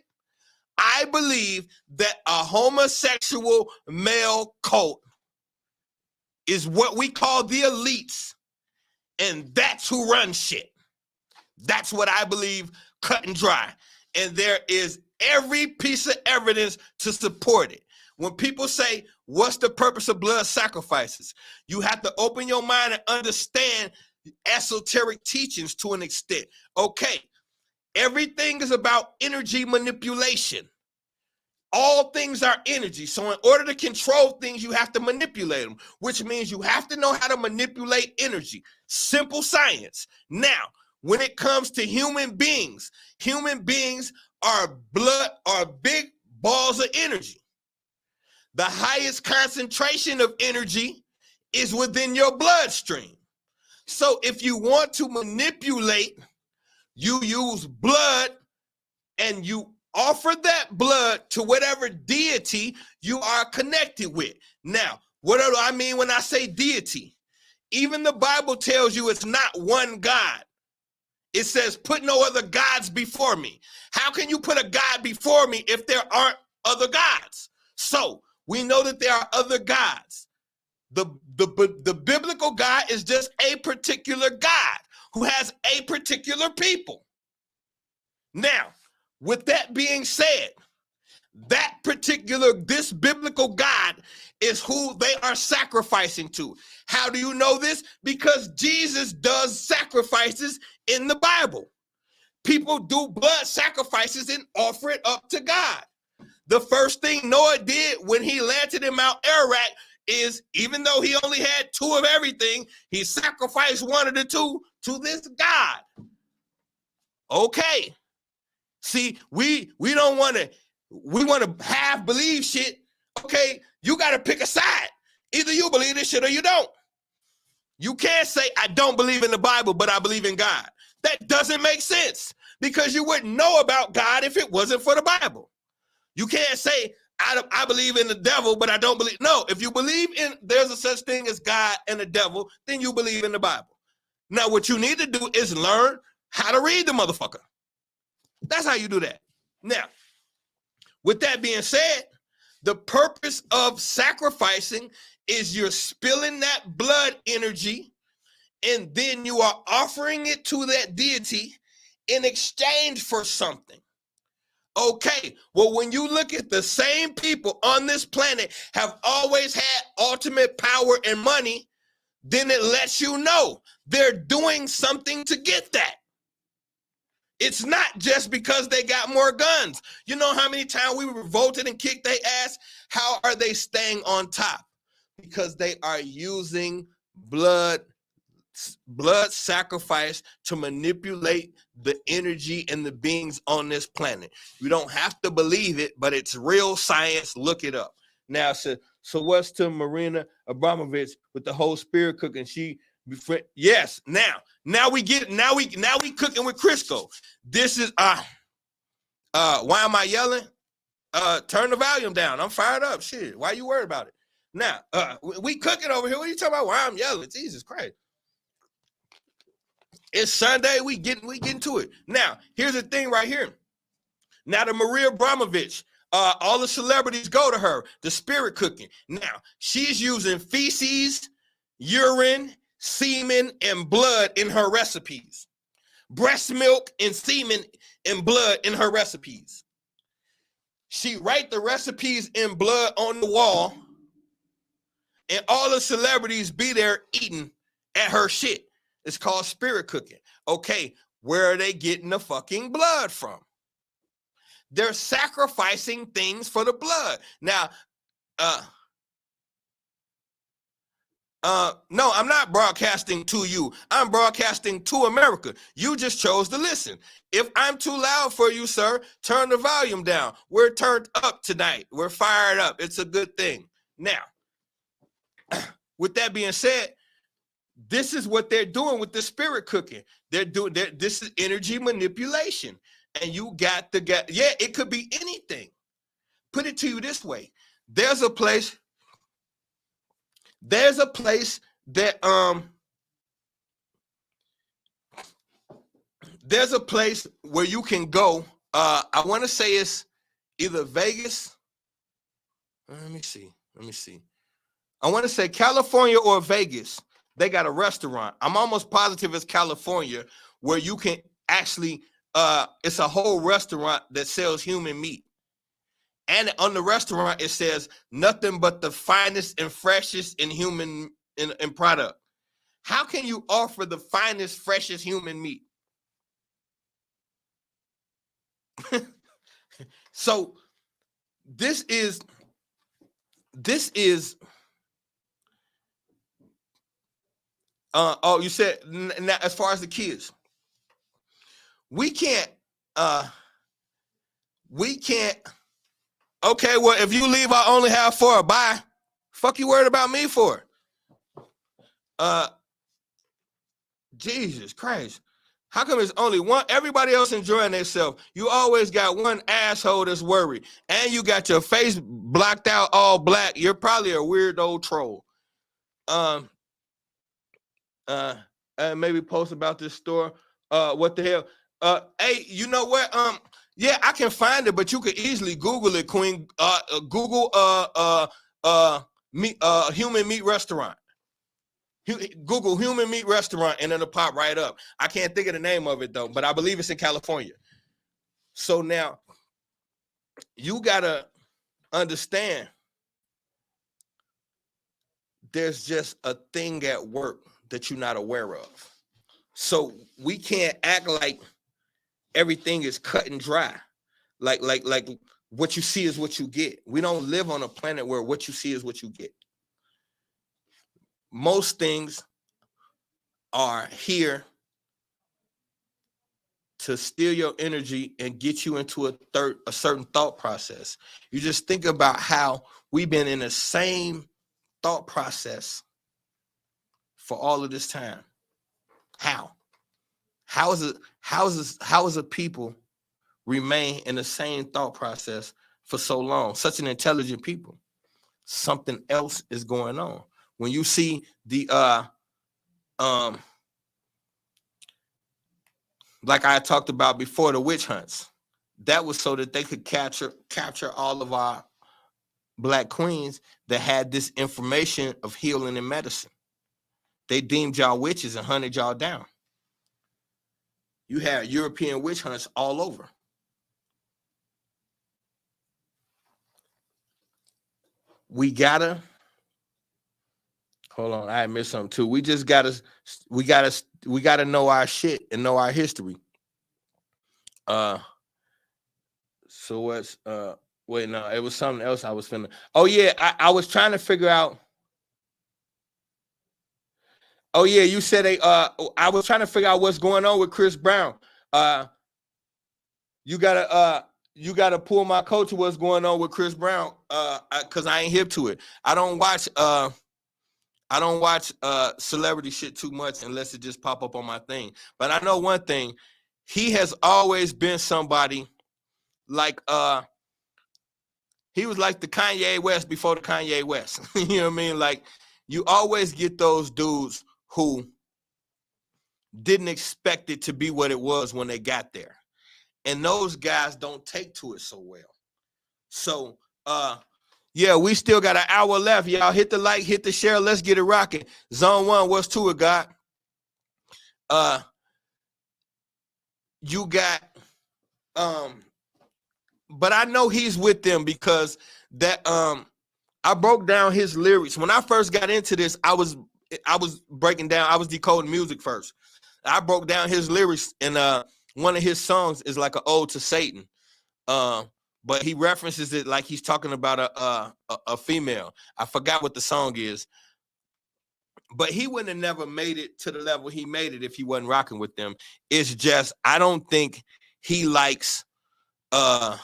S1: I believe that a homosexual male cult is what we call the elites, and that's who runs shit. That's what I believe, cut and dry. And there is every piece of evidence to support it. When people say, what's the purpose of blood sacrifices? You have to open your mind and understand esoteric teachings to an extent. Okay, everything is about energy manipulation. all things are energy. So in order to control things, you have to manipulate them, which means you have to know how to manipulate energy. Simple science. Now, when it comes to human beings are big balls of energy. The highest concentration of energy is within your bloodstream. So if you want to manipulate, you use blood and you offer that blood to whatever deity you are connected with. Now, what do I mean when I say deity? Even the Bible tells you it's not one God. It says, put no other gods before me. How can you put a God before me if there aren't other gods? So we know that there are other gods. The biblical God is just a particular God who has a particular people. Now, with that being said, this biblical God is who they are sacrificing to. How do you know this? Because Jesus does sacrifices in the Bible. People do blood sacrifices and offer it up to God. The first thing Noah did when he landed in Mount Ararat is, even though he only had 2 of everything, he sacrificed 1 of the 2 to this God. Okay. See, we don't want to, we want to half believe shit. Okay, you got to pick a side. Either you believe this shit or you don't. You can't say, I don't believe in the Bible, but I believe in God. That doesn't make sense, because you wouldn't know about God if it wasn't for the Bible. You can't say, I believe in the devil, but I don't believe. No, if you believe in there's a such thing as God and the devil, then you believe in the Bible. Now, what you need to do is learn how to read the motherfucker. That's how you do that. Now, with that being said, the purpose of sacrificing is you're spilling that blood energy, and then you are offering it to that deity in exchange for something. Okay, well, when you look at the same people on this planet have always had ultimate power and money, then it lets you know they're doing something to get that. It's not just because they got more guns. You know how many times we revolted and kicked their ass? How are they staying on top? Because they are using blood sacrifice to manipulate the energy and the beings on this planet. You don't have to believe it, but it's real science. Look it up. Now, so what's to Marina Abramovich with the whole spirit cooking? Yes. Now we cooking with Crisco. This is why am I yelling? Turn the volume down. I'm fired up. Shit. Why you worried about it? Now, we cooking over here. What are you talking about? Why I'm yelling? Jesus Christ. It's Sunday. We getting to it. Now, here's the thing right here. Now, the Maria Abramovich, all the celebrities go to her, the spirit cooking. Now, she's using feces, urine, semen, and blood in her recipes. Breast milk and semen and blood in her recipes. She write the recipes in blood on the wall, and all the celebrities be there eating at her shit. It's called spirit cooking. Okay, where are they getting the fucking blood from? They're sacrificing things for the blood. Now, no, I'm not broadcasting to you. I'm broadcasting to America. You just chose to listen. If I'm too loud for you, sir, turn the volume down. We're turned up tonight. We're fired up. It's a good thing. Now, with that being said, this is what they're doing with the spirit cooking. This is energy manipulation. And you got the guy. Yeah, it could be anything. Put it to you this way. There's a place that there's a place where you can go. I want to say it's either Vegas. Let me see. I want to say California or Vegas. They got a restaurant. I'm almost positive it's California, where you can actually, it's a whole restaurant that sells human meat. And on the restaurant, it says nothing but the finest and freshest in human in product. How can you offer the finest, freshest human meat? So this is you said now, as far as the kids, we can't okay, well, if you leave, I only have 4. Bye. Fuck you worried about me for? Jesus Christ. How come it's only one? Everybody else enjoying themselves. You always got one asshole that's worried. And you got your face blocked out all black. You're probably a weird old troll. Maybe post about this store. What the hell? Hey, you know what? Yeah, I can find it, but you could easily Google it, Queen. Google human meat restaurant. Google human meat restaurant and it'll pop right up. I can't think of the name of it though, but I believe it's in California. So now you gotta understand there's just a thing at work that you're not aware of. So we can't act like everything is cut and dry. Like what you see is what you get. We don't live on a planet where what you see is what you get. Most things are here to steal your energy and get you into a certain thought process. You just think about how we've been in the same thought process for all of this time. How is a people remain in the same thought process for so long? Such an intelligent people. Something else is going on. When you see the like I talked about before, the witch hunts, that was so that they could capture all of our black queens that had this information of healing and medicine. They deemed y'all witches and hunted y'all down. You had European witch hunts all over. We gotta hold on. I missed something too. We gotta know our shit and know our history. So what's wait, no, it was something else I was finna. Oh yeah, I was trying to figure out. Oh yeah, you said I was trying to figure out what's going on with Chris Brown. You gotta pull my coat to what's going on with Chris Brown, because I ain't hip to it. I don't watch celebrity shit too much unless it just pop up on my thing. But I know one thing, he has always been somebody like he was like the Kanye West before the Kanye West. You know what I mean? Like, you always get those dudes who didn't expect it to be what it was when they got there. And those guys don't take to it so well. So, yeah, we still got an hour left. Y'all hit the like, hit the share. Let's get it rocking. Zone 1, what's to it, God? You got, but I know he's with them because that, I broke down his lyrics. When I first got into this, I was breaking down, I was decoding music first. I broke down his lyrics, and one of his songs is like an ode to Satan. But he references it like he's talking about a female. I forgot what the song is. But he wouldn't have never made it to the level he made it if he wasn't rocking with them. It's just, I don't think he likes it.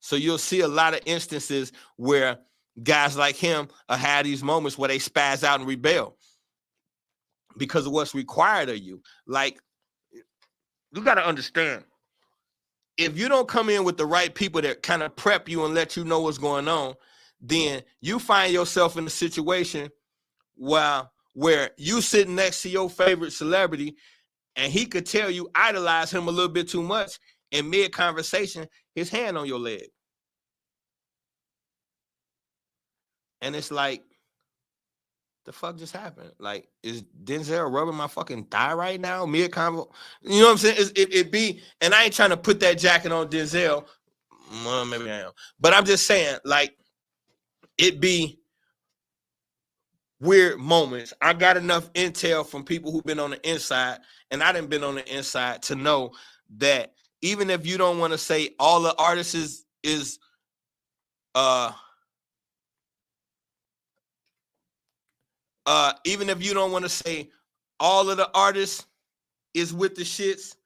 S1: So you'll see a lot of instances where guys like him have these moments where they spaz out and rebel because of what's required of you. Like, you got to understand, if you don't come in with the right people that kind of prep you and let you know what's going on, then you find yourself in a situation where you sitting next to your favorite celebrity and he could tell you idolize him a little bit too much, in mid-conversation, his hand on your leg. And it's like, the fuck just happened? Like, is Denzel rubbing my fucking thigh right now? Mid-convo? You know what I'm saying? It be, and I ain't trying to put that jacket on Denzel. Well, maybe I am. But I'm just saying, like, it be weird moments. I got enough intel from people who've been on the inside, and I done been on the inside to know that even if you don't want to say all the artists is even if you don't want to say all of the artists is with the shits,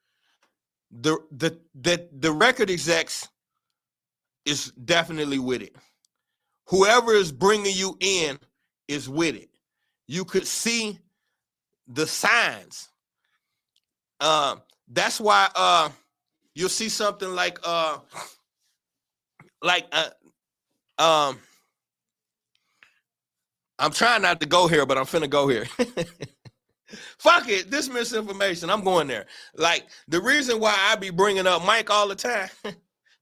S1: the record execs is definitely with it. Whoever is bringing you in is with it. You could see the signs. That's why you'll see something like I'm trying not to go here, but I'm finna go here. Fuck it, this misinformation. I'm going there. Like, the reason why I be bringing up Mike all the time,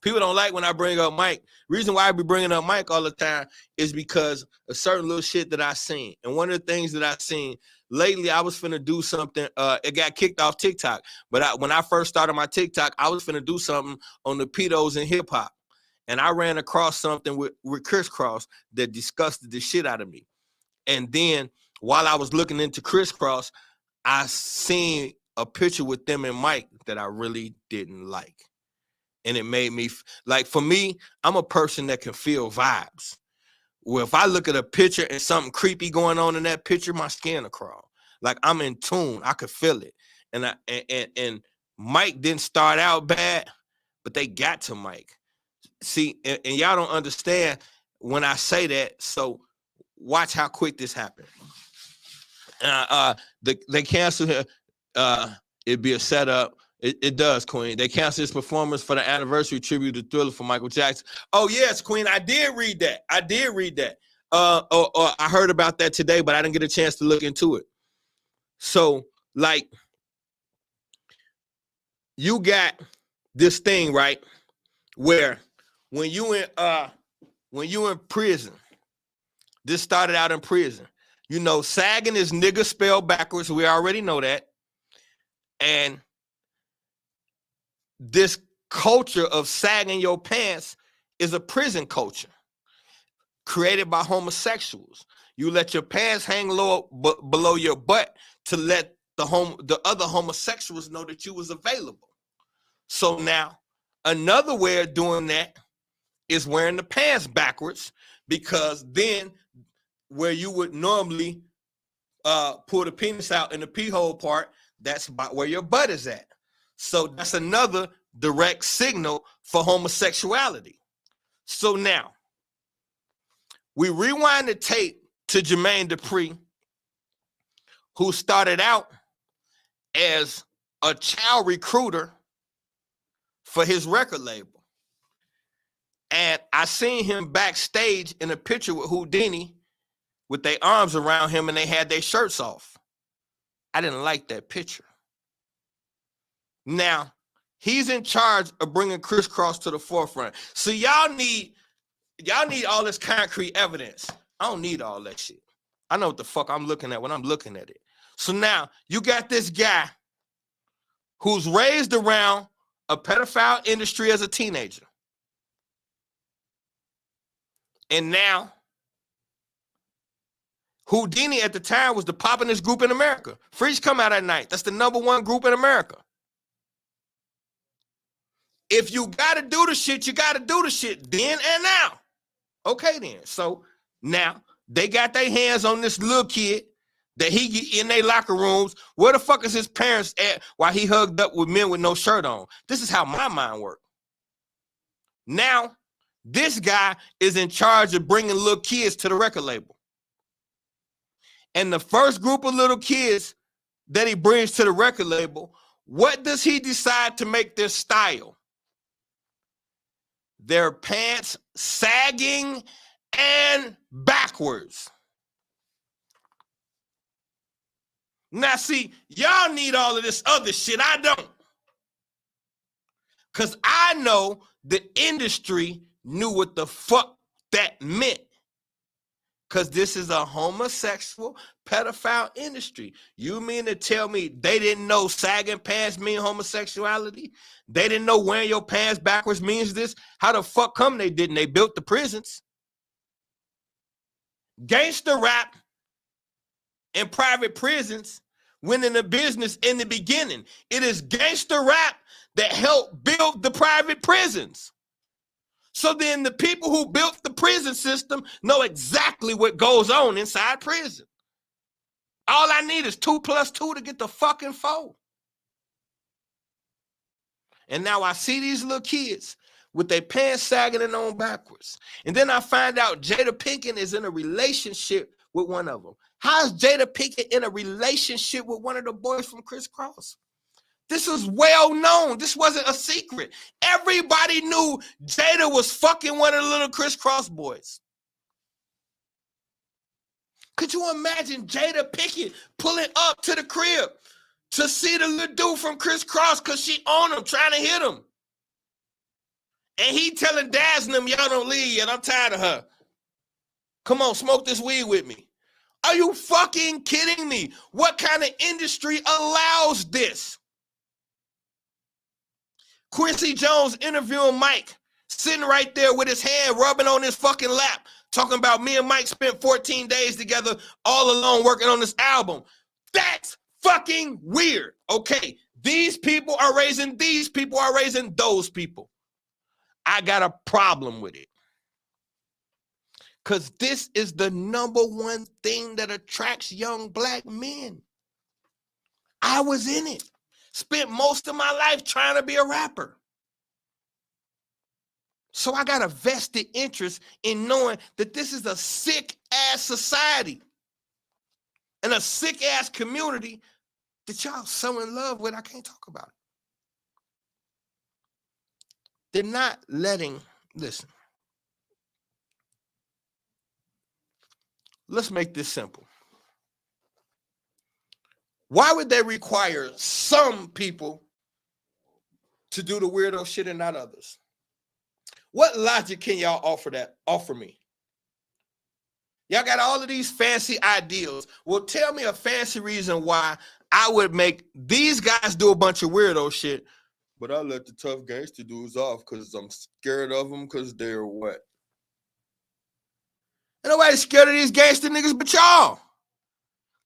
S1: people don't like when I bring up Mike. Reason why I be bringing up Mike all the time is because of certain little shit that I seen. And one of the things that I seen lately, I was finna do something. It got kicked off TikTok. But when I first started my TikTok, I was finna do something on the pedos and hip hop. And I ran across something with Crisscross that disgusted the shit out of me. And then while I was looking into Crisscross, I seen a picture with them and Mike that I really didn't like. And it made me, like, for me, I'm a person that can feel vibes. Well, if I look at a picture and something creepy going on in that picture, my skin will crawl. Like, I'm in tune. I could feel it. And Mike didn't start out bad, but they got to Mike. See, and y'all don't understand when I say that. So watch how quick this happened. They canceled her. It'd be a setup. It does, Queen. They canceled his performance for the anniversary tribute to Thriller for Michael Jackson. Oh, yes, Queen. I did read that. I heard about that today, but I didn't get a chance to look into it. So, like, you got this thing, right? Where when you in prison, this started out in prison. You know, sagging is nigga spelled backwards. We already know that. And this culture of sagging your pants is a prison culture created by homosexuals. You let your pants hang low below your butt to let the other homosexuals know that you was available. So now, another way of doing that is wearing the pants backwards, because then where you would normally pull the penis out in the pee hole part, that's about where your butt is at. So that's another direct signal for homosexuality. So now, we rewind the tape to Jermaine Dupri, who started out as a child recruiter for his record label. And I seen him backstage in a picture with Houdini with their arms around him and they had their shirts off. I didn't like that picture. Now, he's in charge of bringing Crisscross to the forefront. So y'all need all this concrete evidence. I don't need all that shit. I know what the fuck I'm looking at when I'm looking at it. So now you got this guy who's raised around a pedophile industry as a teenager. And now Houdini at the time was the poppin'est group in America. Freaks Come Out at Night. That's the #1 group in America. If you got to do the shit, you got to do the shit then and now. Okay, then. So now they got their hands on this little kid that he in their locker rooms. Where the fuck is his parents at while he hugged up with men with no shirt on? This is how my mind works. Now, this guy is in charge of bringing little kids to the record label. And the first group of little kids that he brings to the record label, what does he decide to make their style? Their pants sagging and backwards. Now, see, y'all need all of this other shit. I don't. Because I know the industry knew what the fuck that meant. Because this is a homosexual pedophile industry. You mean to tell me they didn't know sagging pants mean homosexuality? They didn't know wearing your pants backwards means this? How the fuck come they didn't? They built the prisons. Gangster rap and private prisons went into business in the beginning. It is gangster rap that helped build the private prisons. So then the people who built the prison system know exactly what goes on inside prison. All I need is 2 + 2 to get the fucking 4. And now I see these little kids with their pants sagging and on backwards. And then I find out Jada Pinkett is in a relationship with one of them. How is Jada Pinkett in a relationship with one of the boys from Criss Cross? This is well known. This wasn't a secret. Everybody knew Jada was fucking one of the little Criss Cross boys. Could you imagine Jada Pinkett pulling up to the crib to see the little dude from Criss Cross because she on him, trying to hit him? And he telling Daz and them, y'all don't leave yet. I'm tired of her. Come on, smoke this weed with me. Are you fucking kidding me? What kind of industry allows this? Quincy Jones interviewing Mike, sitting right there with his hand rubbing on his fucking lap, talking about me and Mike spent 14 days together all alone working on this album. That's fucking weird. Okay, these people are raising these people are raising those people. I got a problem with it. Because this is the #1 thing that attracts young black men. I was in it. Spent most of my life trying to be a rapper. So I got a vested interest in knowing that this is a sick-ass society and a sick-ass community that y'all so in love with, I can't talk about it. They're not letting, listen. Let's make this simple. Why would they require some people to do the weirdo shit and not others? What logic can y'all offer me? Y'all got all of these fancy ideals. Well, tell me a fancy reason why I would make these guys do a bunch of weirdo shit, but I let the tough gangster dudes off because I'm scared of them because they're what? Ain't nobody scared of these gangster niggas but y'all.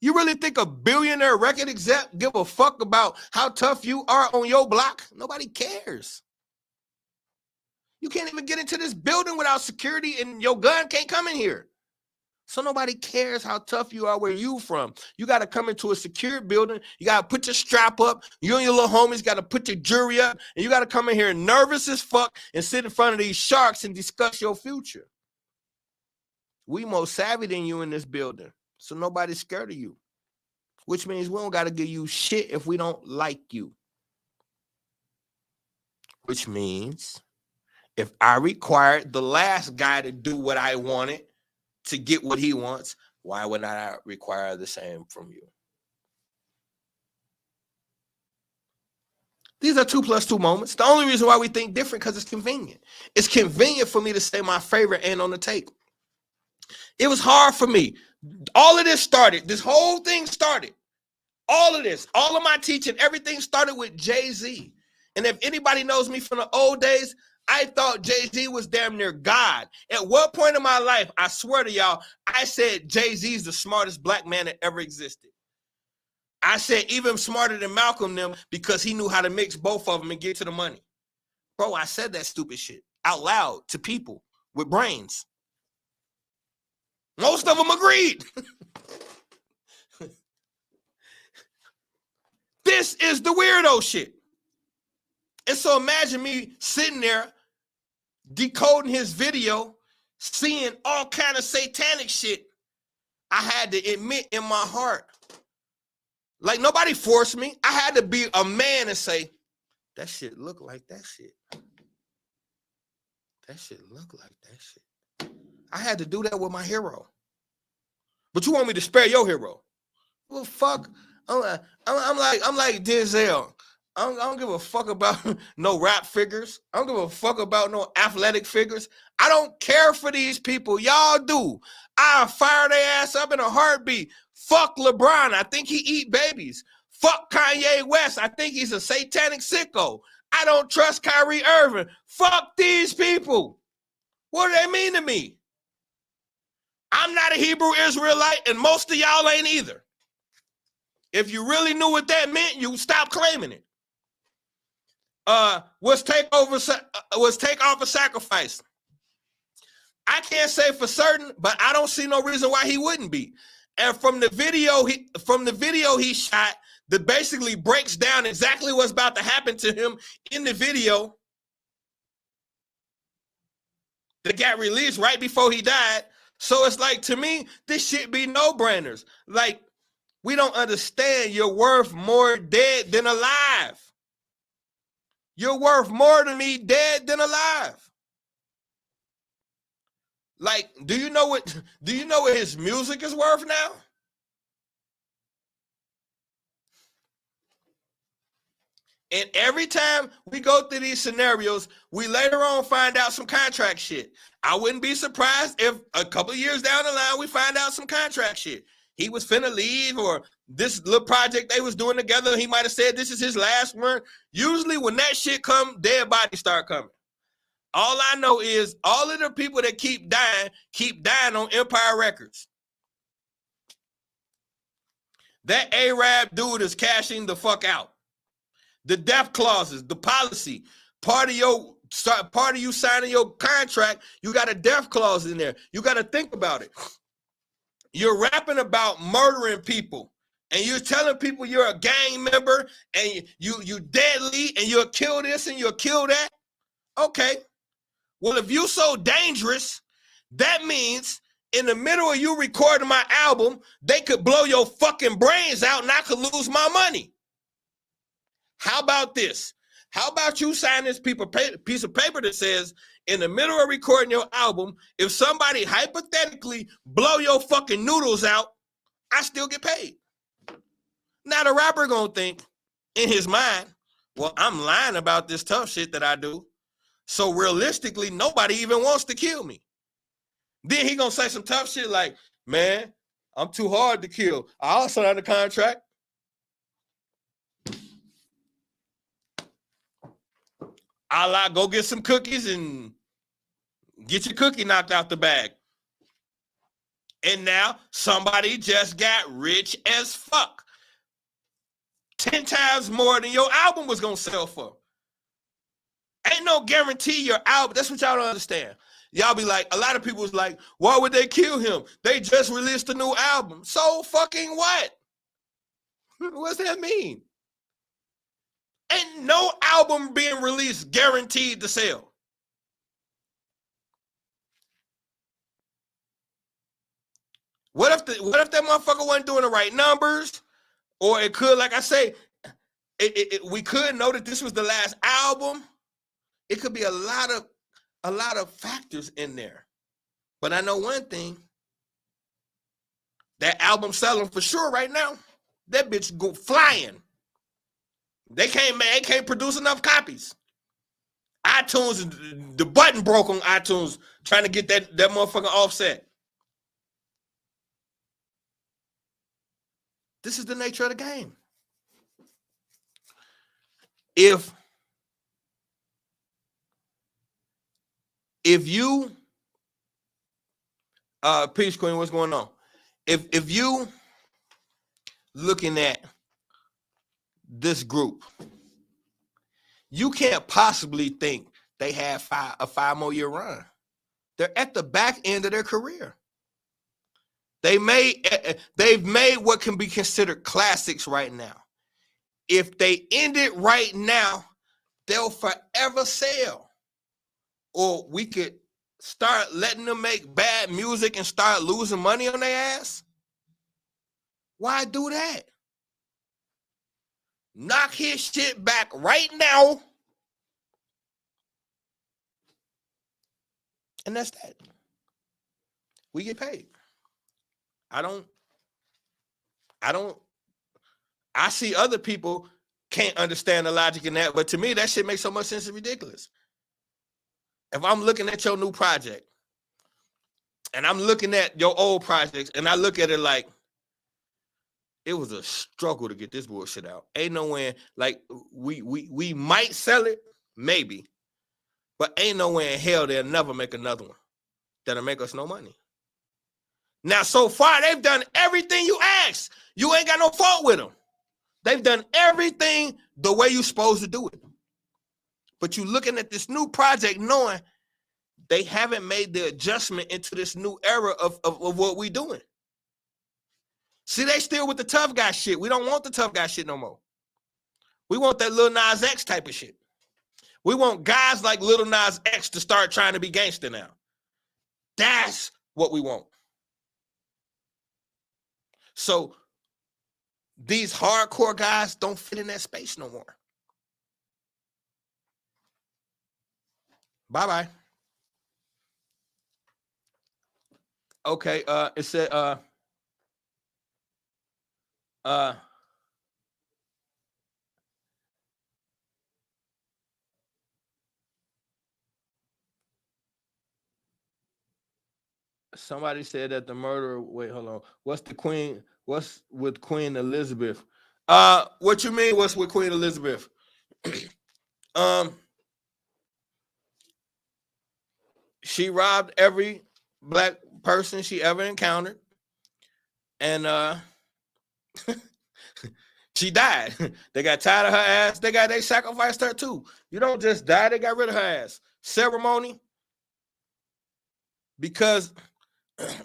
S1: You really think a billionaire record exec give a fuck about how tough you are on your block? Nobody cares. You can't even get into this building without security and your gun can't come in here. So nobody cares how tough you are where you from. You got to come into a secure building. You got to put your strap up. You and your little homies got to put your jury up. And you got to come in here nervous as fuck and sit in front of these sharks and discuss your future. We more savvy than you in this building. So nobody's scared of you. Which means we don't got to give you shit if we don't like you. Which means if I required the last guy to do what I wanted to get what he wants, why would not I require the same from you? These are 2 + 2 moments. The only reason why we think different because it's convenient. It's convenient for me to say my favorite ain't on the tape. It was hard for me. All of this started. This whole thing started. All of this, all of my teaching, everything started with Jay-Z. And if anybody knows me from the old days, I thought Jay-Z was damn near God. At what point in my life, I swear to y'all, I said Jay-Z's the smartest black man that ever existed. I said even smarter than Malcolm them because he knew how to mix both of them and get to the money. Bro, I said that stupid shit out loud to people with brains. Most of them agreed. This is the weirdo shit. And so imagine me sitting there decoding his video, seeing all kind of satanic shit. I had to admit in my heart, like nobody forced me. I had to be a man and say, that shit look like that shit. That shit look like that shit. I had to do that with my hero. But you want me to spare your hero? Well, fuck. I'm like Denzel. I don't give a fuck about no rap figures. I don't give a fuck about no athletic figures. I don't care for these people. Y'all do. I'll fire their ass up in a heartbeat. Fuck LeBron. I think he eat babies. Fuck Kanye West. I think he's a satanic sicko. I don't trust Kyrie Irving. Fuck these people. What do they mean to me? I'm not a Hebrew Israelite, and most of y'all ain't either. If you really knew what that meant, you would stop claiming it. was Takeover sacrifice? I can't say for certain, but I don't see no reason why he wouldn't be. And from the video he shot that basically breaks down exactly what's about to happen to him in the video that got released right before he died. So it's like, to me, this shit be no-brainers. Like, we don't understand you're worth more dead than alive. You're worth more to me dead than alive. Like, do you know what his music is worth now? And every time we go through these scenarios, we later on find out some contract shit. I wouldn't be surprised if a couple of years down the line we find out some contract shit. He was finna leave, or this little project they was doing together, he might have said this is his last one. Usually when that shit come, dead bodies start coming. All I know is all of the people that keep dying on Empire Records. That Arab dude is cashing the fuck out. The death clauses, the policy, part of you signing your contract, you got a death clause in there. You got to think about it. You're rapping about murdering people, and you're telling people you're a gang member, and you deadly, and you'll kill this and you'll kill that. Okay. Well, if you're so dangerous, that means in the middle of you recording my album, they could blow your fucking brains out and I could lose my money. How about this? How about you sign this piece of paper that says, in the middle of recording your album, if somebody hypothetically blow your fucking noodles out, I still get paid. Now the rapper gonna think in his mind, well, I'm lying about this tough shit that I do. So realistically, nobody even wants to kill me. Then he gonna say some tough shit like, man, I'm too hard to kill. I'll sign the contract. I'll go get some cookies and get your cookie knocked out the bag. And now somebody just got rich as fuck. 10 times more than your album was gonna sell for. Ain't no guarantee your album. That's what y'all don't understand. Y'all be like, a lot of people was like, why would they kill him? They just released a new album. So fucking what? What's that mean? Ain't no album being released guaranteed to sell. What if that motherfucker wasn't doing the right numbers? Or it could, like I say, we could know that this was the last album. It could be a lot of factors in there. But I know one thing. That album selling for sure right now. That bitch go flying. They can't produce enough copies. iTunes, the button broke on iTunes trying to get that motherfucker offset. This is the nature of the game. If you, Peace Queen, what's going on? If you looking at this group, you can't possibly think they have a 5 more year run. They're at the back end of their career. They've made what can be considered classics right now. If they end it right now, they'll forever sell. Or we could start letting them make bad music and start losing money on their ass. Why do that? Knock his shit back right now. And that's that. We get paid. I see other people can't understand the logic in that, but to me, that shit makes so much sense, it's ridiculous. If I'm looking at your new project and I'm looking at your old projects and I look at it like, it was a struggle to get this bullshit out. Ain't no way, like, we might sell it, maybe, but ain't no way in hell they'll never make another one that'll make us no money. Now, so far, they've done everything you asked. You ain't got no fault with them. They've done everything the way you're supposed to do it. But you looking at this new project knowing they haven't made the adjustment into this new era of what we doing. See, they still with the tough guy shit. We don't want the tough guy shit no more. We want that Lil Nas X type of shit. We want guys like Lil Nas X to start trying to be gangster now. That's what we want. So these hardcore guys don't fit in that space no more. Bye-bye. Okay, it said somebody said that the murderer, wait, hold on. What's with Queen Elizabeth? What you mean what's with Queen Elizabeth? She robbed every black person she ever encountered, and she died. They got tired of her ass. They sacrificed her too. You don't just die, they got rid of her ass. Ceremony, because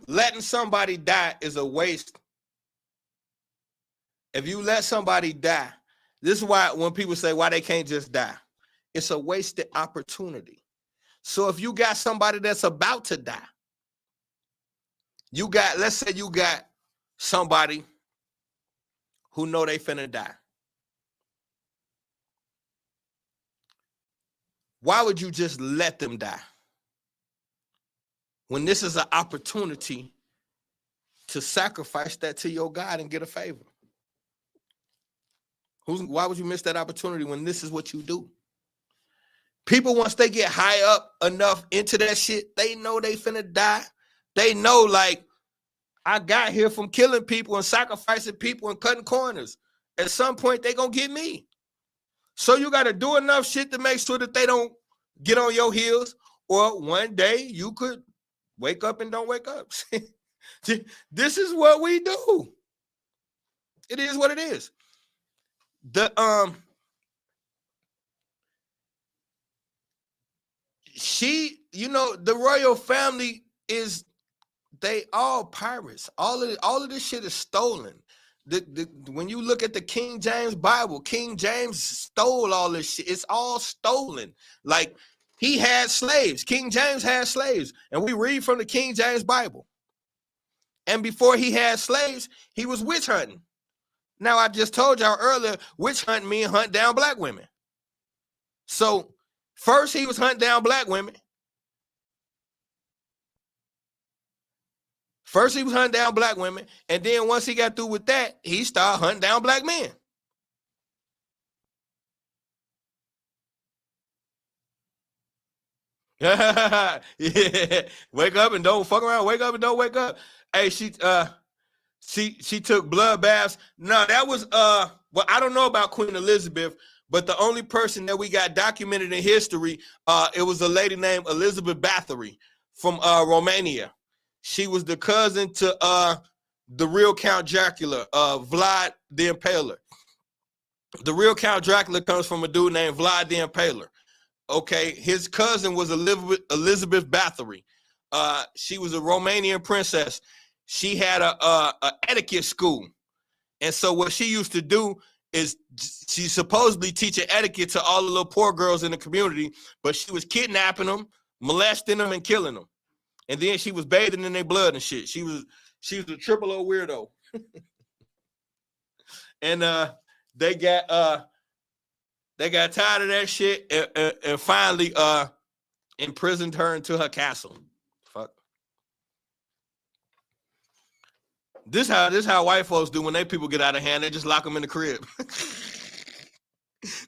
S1: letting somebody die is a waste. If you let somebody die, this is why when people say why they can't just die, it's a wasted opportunity. So if you got somebody that's about to die, let's say you got somebody who know they finna die. Why would you just let them die? When this is an opportunity to sacrifice that to your God and get a favor. Why would you miss that opportunity when this is what you do? People, once they get high up enough into that shit, they know they finna die. They know, like, I got here from killing people and sacrificing people and cutting corners. At some point, they gonna get me. So you got to do enough shit to make sure that they don't get on your heels, or one day you could wake up and don't wake up. This is what we do. It is what it is. The the royal family is, they all pirates. All of this shit is stolen. When you look at the King James Bible, King James stole all this shit. It's all stolen. Like, he had slaves. King James had slaves. And we read from the King James Bible. And before he had slaves, he was witch hunting. Now, I just told y'all earlier, witch hunting means hunt down black women. So first he was hunting down black women. First he was hunting down black women, and then once he got through with that, he started hunting down black men. Yeah. Wake up and don't fuck around. Wake up and don't wake up. Hey, she took blood baths. No, that was well, I don't know about Queen Elizabeth, but the only person that we got documented in history, it was a lady named Elizabeth Bathory from Romania. She was the cousin to the real Count Dracula, Vlad the Impaler. The real Count Dracula comes from a dude named Vlad the Impaler. Okay, his cousin was Elizabeth Bathory. She was a Romanian princess. She had a etiquette school. And so what she used to do is she supposedly teaching etiquette to all the little poor girls in the community, but she was kidnapping them, molesting them, and killing them. And then she was bathing in their blood and shit. She was a triple O weirdo. And they got tired of that shit and finally imprisoned her into her castle. Fuck. This how white folks do when they people get out of hand. They just lock them in the crib.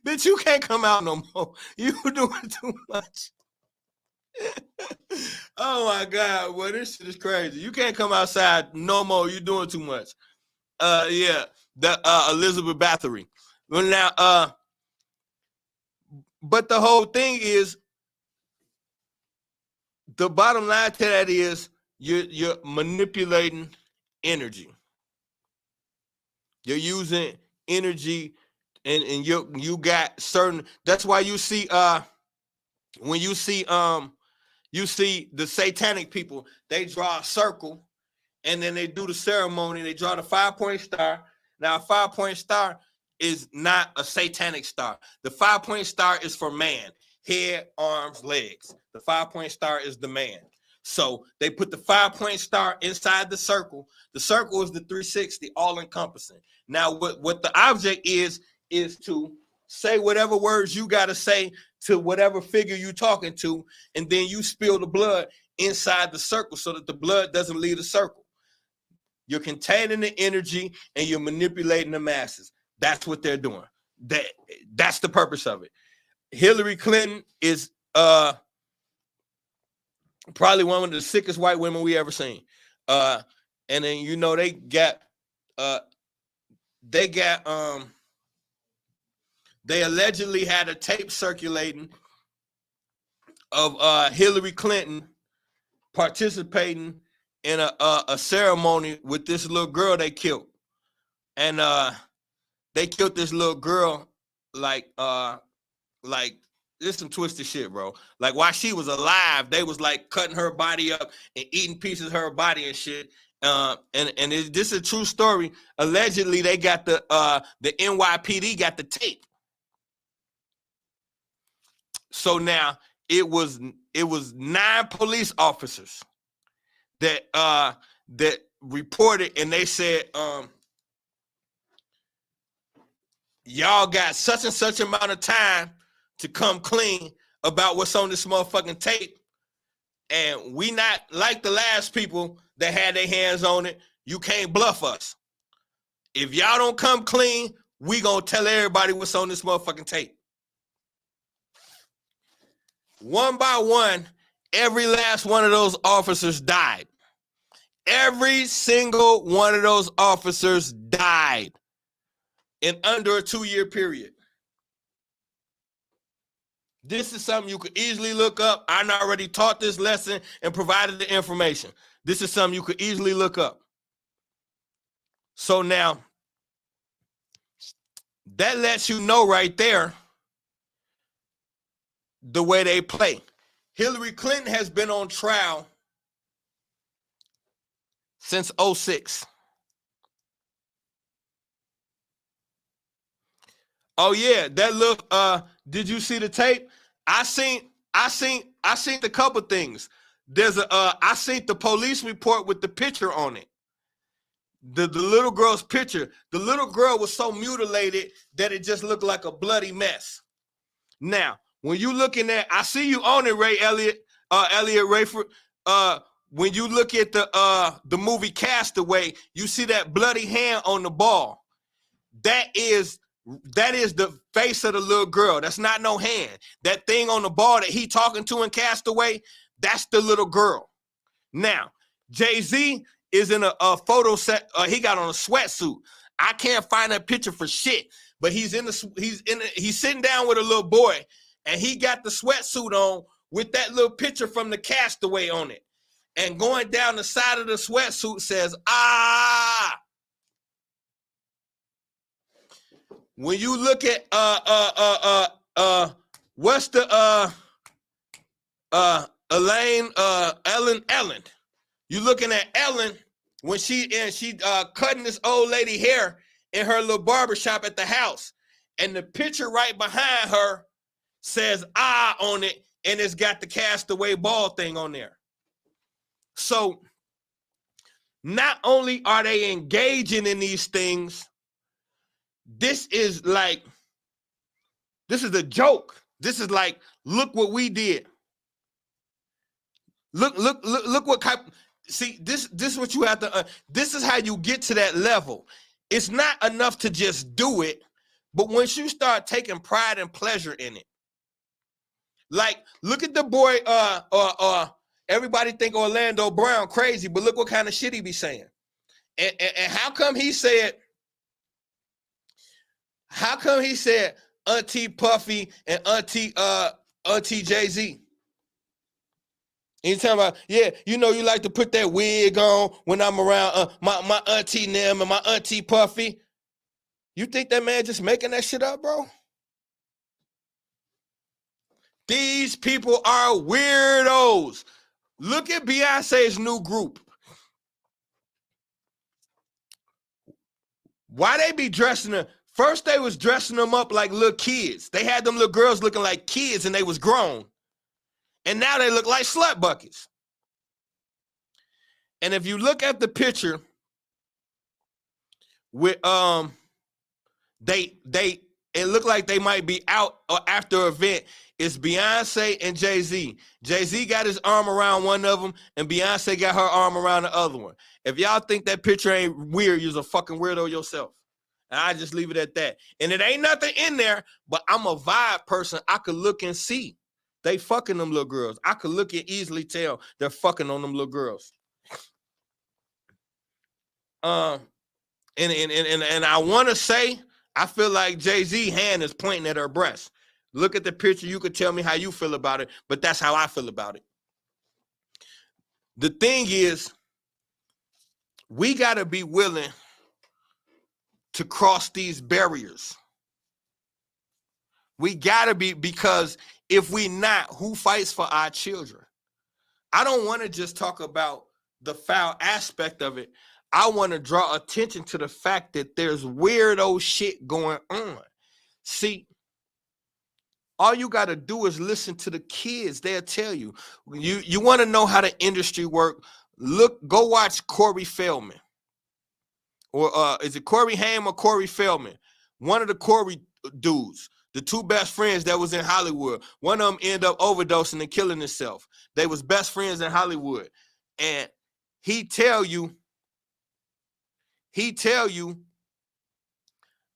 S1: Bitch, you can't come out no more. You doing too much. Oh my God, boy, this shit is crazy. You can't come outside no more. You're doing too much. Yeah, the Elizabeth Bathory. Well, now, but the whole thing is, the bottom line to that is you're manipulating energy. You're using energy, and you got certain. That's why you see when you see the satanic people, they draw a circle and then they do the ceremony. They draw the 5-point star. Now, a 5-point star is not a satanic star. The 5-point star is for man, head, arms, legs. The 5-point star is the man. So they put the 5-point star inside the circle. The circle is the 360, all encompassing. Now, what the object is to say whatever words you got to say to whatever figure you're talking to, and then you spill the blood inside the circle so that the blood doesn't leave the circle. You're containing the energy and you're manipulating the masses. That's what they're doing. That's the purpose of it. Hillary Clinton is probably one of the sickest white women we ever seen. And then they allegedly had a tape circulating of Hillary Clinton participating in a ceremony with this little girl they killed. And they killed this little girl like this some twisted shit, bro. Like while she was alive, they was like cutting her body up and eating pieces of her body and shit. This is a true story. Allegedly, they got the NYPD got the tape. So now it was 9 police officers that reported, and they said, y'all got such and such amount of time to come clean about what's on this motherfucking tape. And we not like the last people that had their hands on it. You can't bluff us. If y'all don't come clean, we gonna tell everybody what's on this motherfucking tape. One by one, every last one of those officers died. Every single one of those officers died in under a 2-year period. This is something you could easily look up. I already taught this lesson and provided the information. This is something you could easily look up. So now, that lets you know right there the way they play. Hillary Clinton has been on trial since 2006. Oh yeah, that look. Did you see the tape? I seen a couple things. There's I seen the police report with the picture on it. The little girl's picture. The little girl was so mutilated that it just looked like a bloody mess. Now, when you looking at, I see you on it, Ray Elliott, Elliot Rayford. When you look at the movie Castaway, you see that bloody hand on the ball. That is the face of the little girl. That's not no hand. That thing on the ball that he talking to in Castaway, that's the little girl. Now, Jay-Z is in a photo set. He got on a sweatsuit. I can't find that picture for shit, but he's sitting down with a little boy, and he got the sweatsuit on with that little picture from the Castaway on it. And going down the side of the sweatsuit says, ah. When you look at what's the Ellen, you looking at Ellen when she cutting this old lady hair in her little barber shop at the house, and the picture right behind her says "ah" on it, and it's got the Castaway ball thing on there. So not only are they engaging in these things, this is a joke. This is like, look what we did. Look what type. See, this is what you have to. This is how you get to that level. It's not enough to just do it, but once you start taking pride and pleasure in it, like look at the boy. Everybody think Orlando Brown crazy, but look what kind of shit he be saying. And how come he said? How come he said Auntie Puffy and Auntie Jay-Z? And he's talking about, yeah, you know, you like to put that wig on when I'm around my Auntie Nim and my Auntie Puffy. You think that man just making that shit up, bro? These people are weirdos. Look at Beyonce's new group. Why they be dressing them? First, they was dressing them up like little kids. They had them little girls looking like kids and they was grown. And now they look like slut buckets. And if you look at the picture with it looked like they might be out or after an event. It's Beyonce and Jay-Z. Jay-Z got his arm around one of them, and Beyonce got her arm around the other one. If y'all think that picture ain't weird, you're a fucking weirdo yourself. And I just leave it at that. And it ain't nothing in there, but I'm a vibe person. I could look and see. They fucking them little girls. I could look and easily tell they're fucking on them little girls. And I want to say, I feel like Jay-Z hand is pointing at her breast. Look at the picture. You could tell me how you feel about it, but that's how I feel about it. The thing is, we got to be willing to cross these barriers. We got to be, because if we not, who fights for our children? I don't want to just talk about the foul aspect of it. I want to draw attention to the fact that there's weirdo shit going on. See, all you got to do is listen to the kids. They'll tell you. You want to know how the industry work? Go watch Corey Feldman. Or is it Corey Haim or Corey Feldman? One of the Corey dudes, the two best friends that was in Hollywood. One of them ended up overdosing and killing himself. They was best friends in Hollywood. And he tell you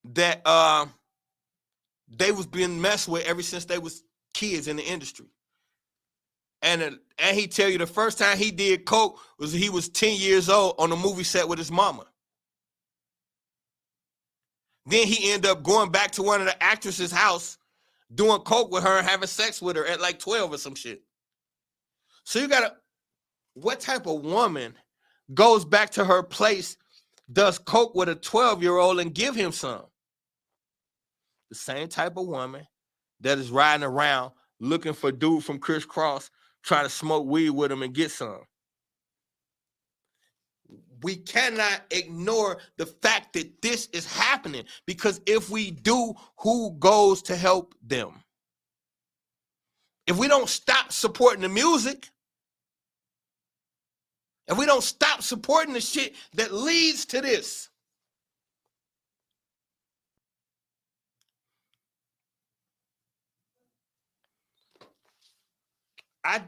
S1: that they was being messed with ever since they was kids in the industry. And he tell you the first time he did coke was he was 10 years old on a movie set with his mama. Then he ended up going back to one of the actresses' house, doing coke with her and having sex with her at like 12 or some shit. So you gotta, what type of woman goes back to her place, does coke with a 12-year-old and give him some? The same type of woman that is riding around looking for dude from Criss Cross, trying to smoke weed with him and get some. We cannot ignore the fact that this is happening, because if we do, who goes to help them? If we don't stop supporting the music, if we don't stop supporting the shit that leads to this, I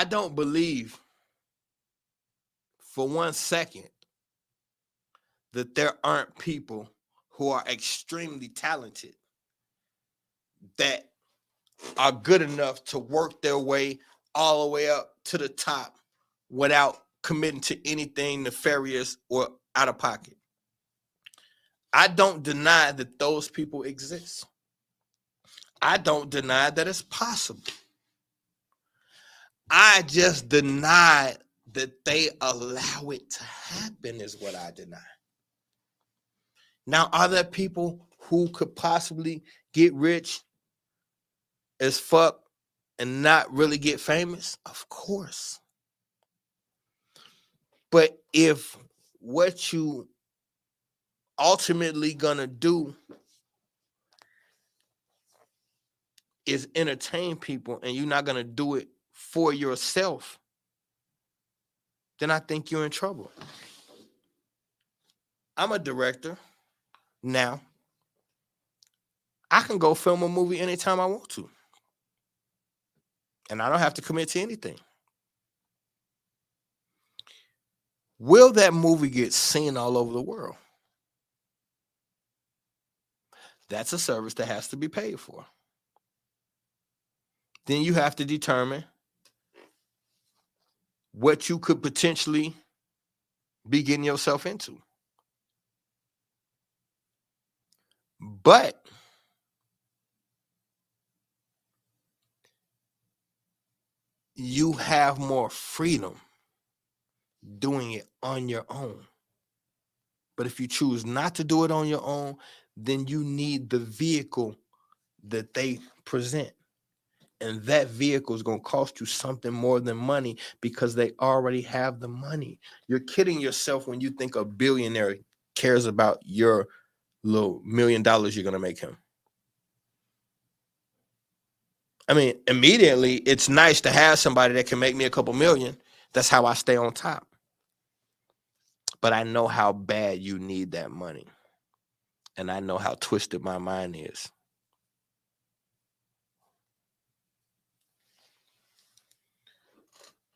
S1: don't believe for 1 second that there aren't people who are extremely talented that are good enough to work their way all the way up to the top without committing to anything nefarious or out of pocket. I don't deny that those people exist. I don't deny that it's possible. I just deny that they allow it to happen is what I deny. Now, are there people who could possibly get rich as fuck and not really get famous? Of course. But if what you ultimately gonna do is entertain people and you're not gonna do it for yourself, then I think you're in trouble. I'm a director now. I can go film a movie anytime I want to. And I don't have to commit to anything. Will that movie get seen all over the world? That's a service that has to be paid for. Then you have to determine what you could potentially be getting yourself into. But you have more freedom doing it on your own. But if you choose not to do it on your own, then you need the vehicle that they present. And that vehicle is going to cost you something more than money because they already have the money. You're kidding yourself when you think a billionaire cares about your little $1 million you're going to make him. I mean, immediately, it's nice to have somebody that can make me a couple million. That's how I stay on top. But I know how bad you need that money. And I know how twisted my mind is.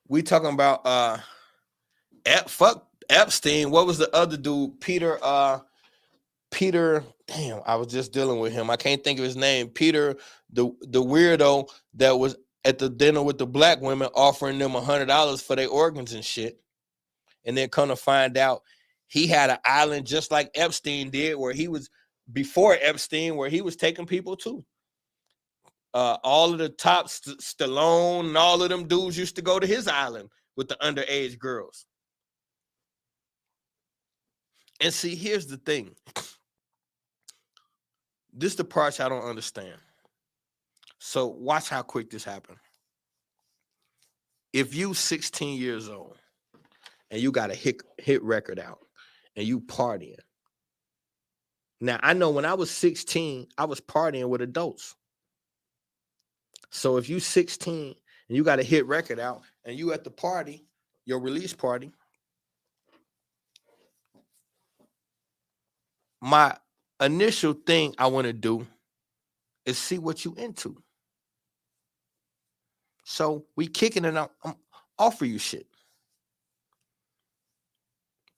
S1: We talking about fuck Epstein. What was the other dude? Peter, damn, I was just dealing with him. I can't think of his name. Peter, the weirdo that was at the dinner with the black women offering them $100 for their organs and shit. And then come to find out he had an island just like Epstein did, where he was before Epstein, where he was taking people too. All of the top Stallone and all of them dudes used to go to his island with the underage girls. And see, here's the thing. This is the part I don't understand. So watch how quick this happened. If you 16 years old and you got a hit record out and you partying. Now, I know when I was 16, I was partying with adults. So if you 16 and you got a hit record out and you at the party, your release party, my initial thing I want to do is see what you into. So we kicking it out, offer you shit.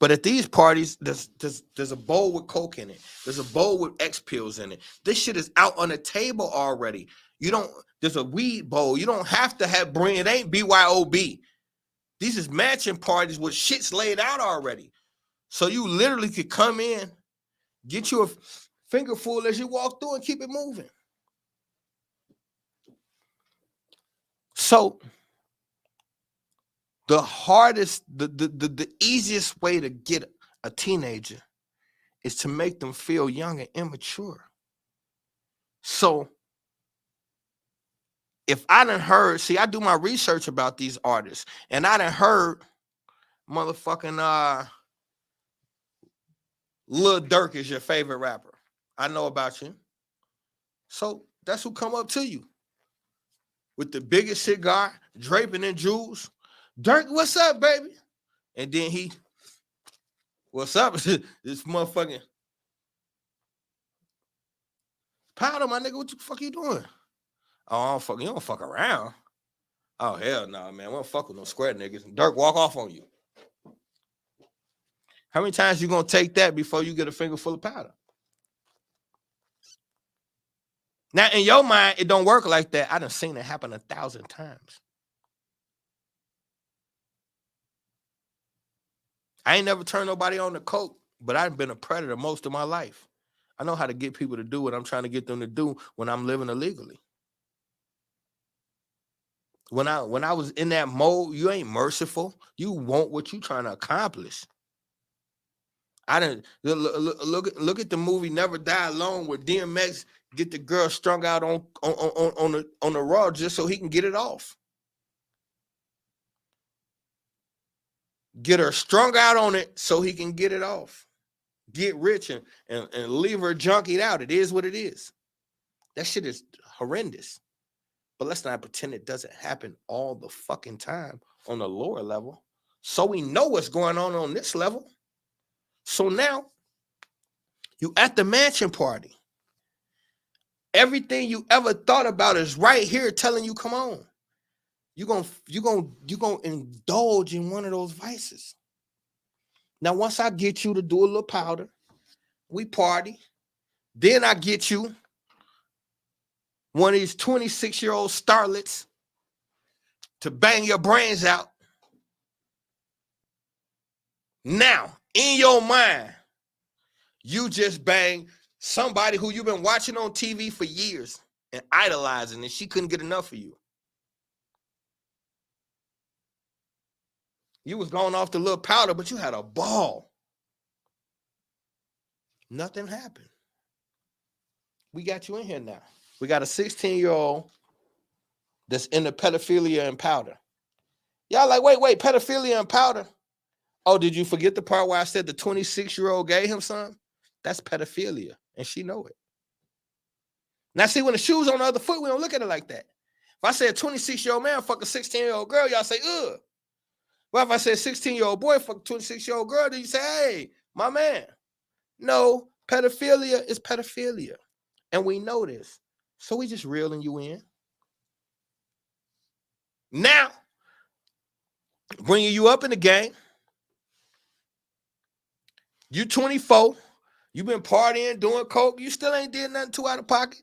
S1: But at these parties, there's a bowl with coke in it. There's a bowl with X pills in it. This shit is out on the table already. There's a weed bowl. You don't have to have bring. It ain't BYOB. These is mansion parties with shit's laid out already. So you literally could come in, get you a fingerful as you walk through and keep it moving. So the hardest, the easiest way to get a teenager is to make them feel young and immature. So if I done heard, see, I do my research about these artists, and I done heard motherfucking Lil Durk is your favorite rapper. I know about you. So that's who come up to you with the biggest cigar, draping in jewels. Durk, what's up, baby? And then what's up? This motherfucking powder, my nigga. What the fuck you doing? Oh, you don't fuck around. Oh, hell no, man. We don't fuck with no square niggas. Durk walk off on you. How many times you gonna take that before you get a finger full of powder? Now, in your mind, it don't work like that. I done seen it happen 1,000 times. I ain't never turned nobody on to coke, but I've been a predator most of my life. I know how to get people to do what I'm trying to get them to do when I'm living illegally. When I was in that mode, you ain't merciful. You want what you trying to accomplish. I didn't look at the movie Never Die Alone, where DMX get the girl strung out on the raw just so he can get it off. Get her strung out on it so he can get it off. Get rich and leave her junkied out. It is what it is. That shit is horrendous. But let's not pretend it doesn't happen all the fucking time on the lower level. So we know what's going on this level. So now, you at the mansion party. Everything you ever thought about is right here telling you, come on. You're gonna indulge in one of those vices. Now, once I get you to do a little powder, we party. Then I get you one of these 26-year-old starlets to bang your brains out. Now, in your mind, you just bang somebody who you've been watching on TV for years and idolizing, and she couldn't get enough of you. You was going off the little powder, but you had a ball. Nothing happened. We got you in here now. We got a 16-year-old that's into pedophilia and powder. Y'all like, wait, pedophilia and powder? Oh, did you forget the part where I said the 26-year-old gave him some? That's pedophilia, and she know it. Now, see, when the shoe's on the other foot, we don't look at it like that. If I say a 26-year-old man fuck a 16-year-old girl, y'all say, ugh. Well, if I say a 16-year-old boy fuck a 26-year-old girl, then you say, hey, my man. No, pedophilia is pedophilia. And we know this. So we just reeling you in. Now, bringing you up in the game. You 24. You been partying, doing coke. You still ain't did nothing too out of pocket.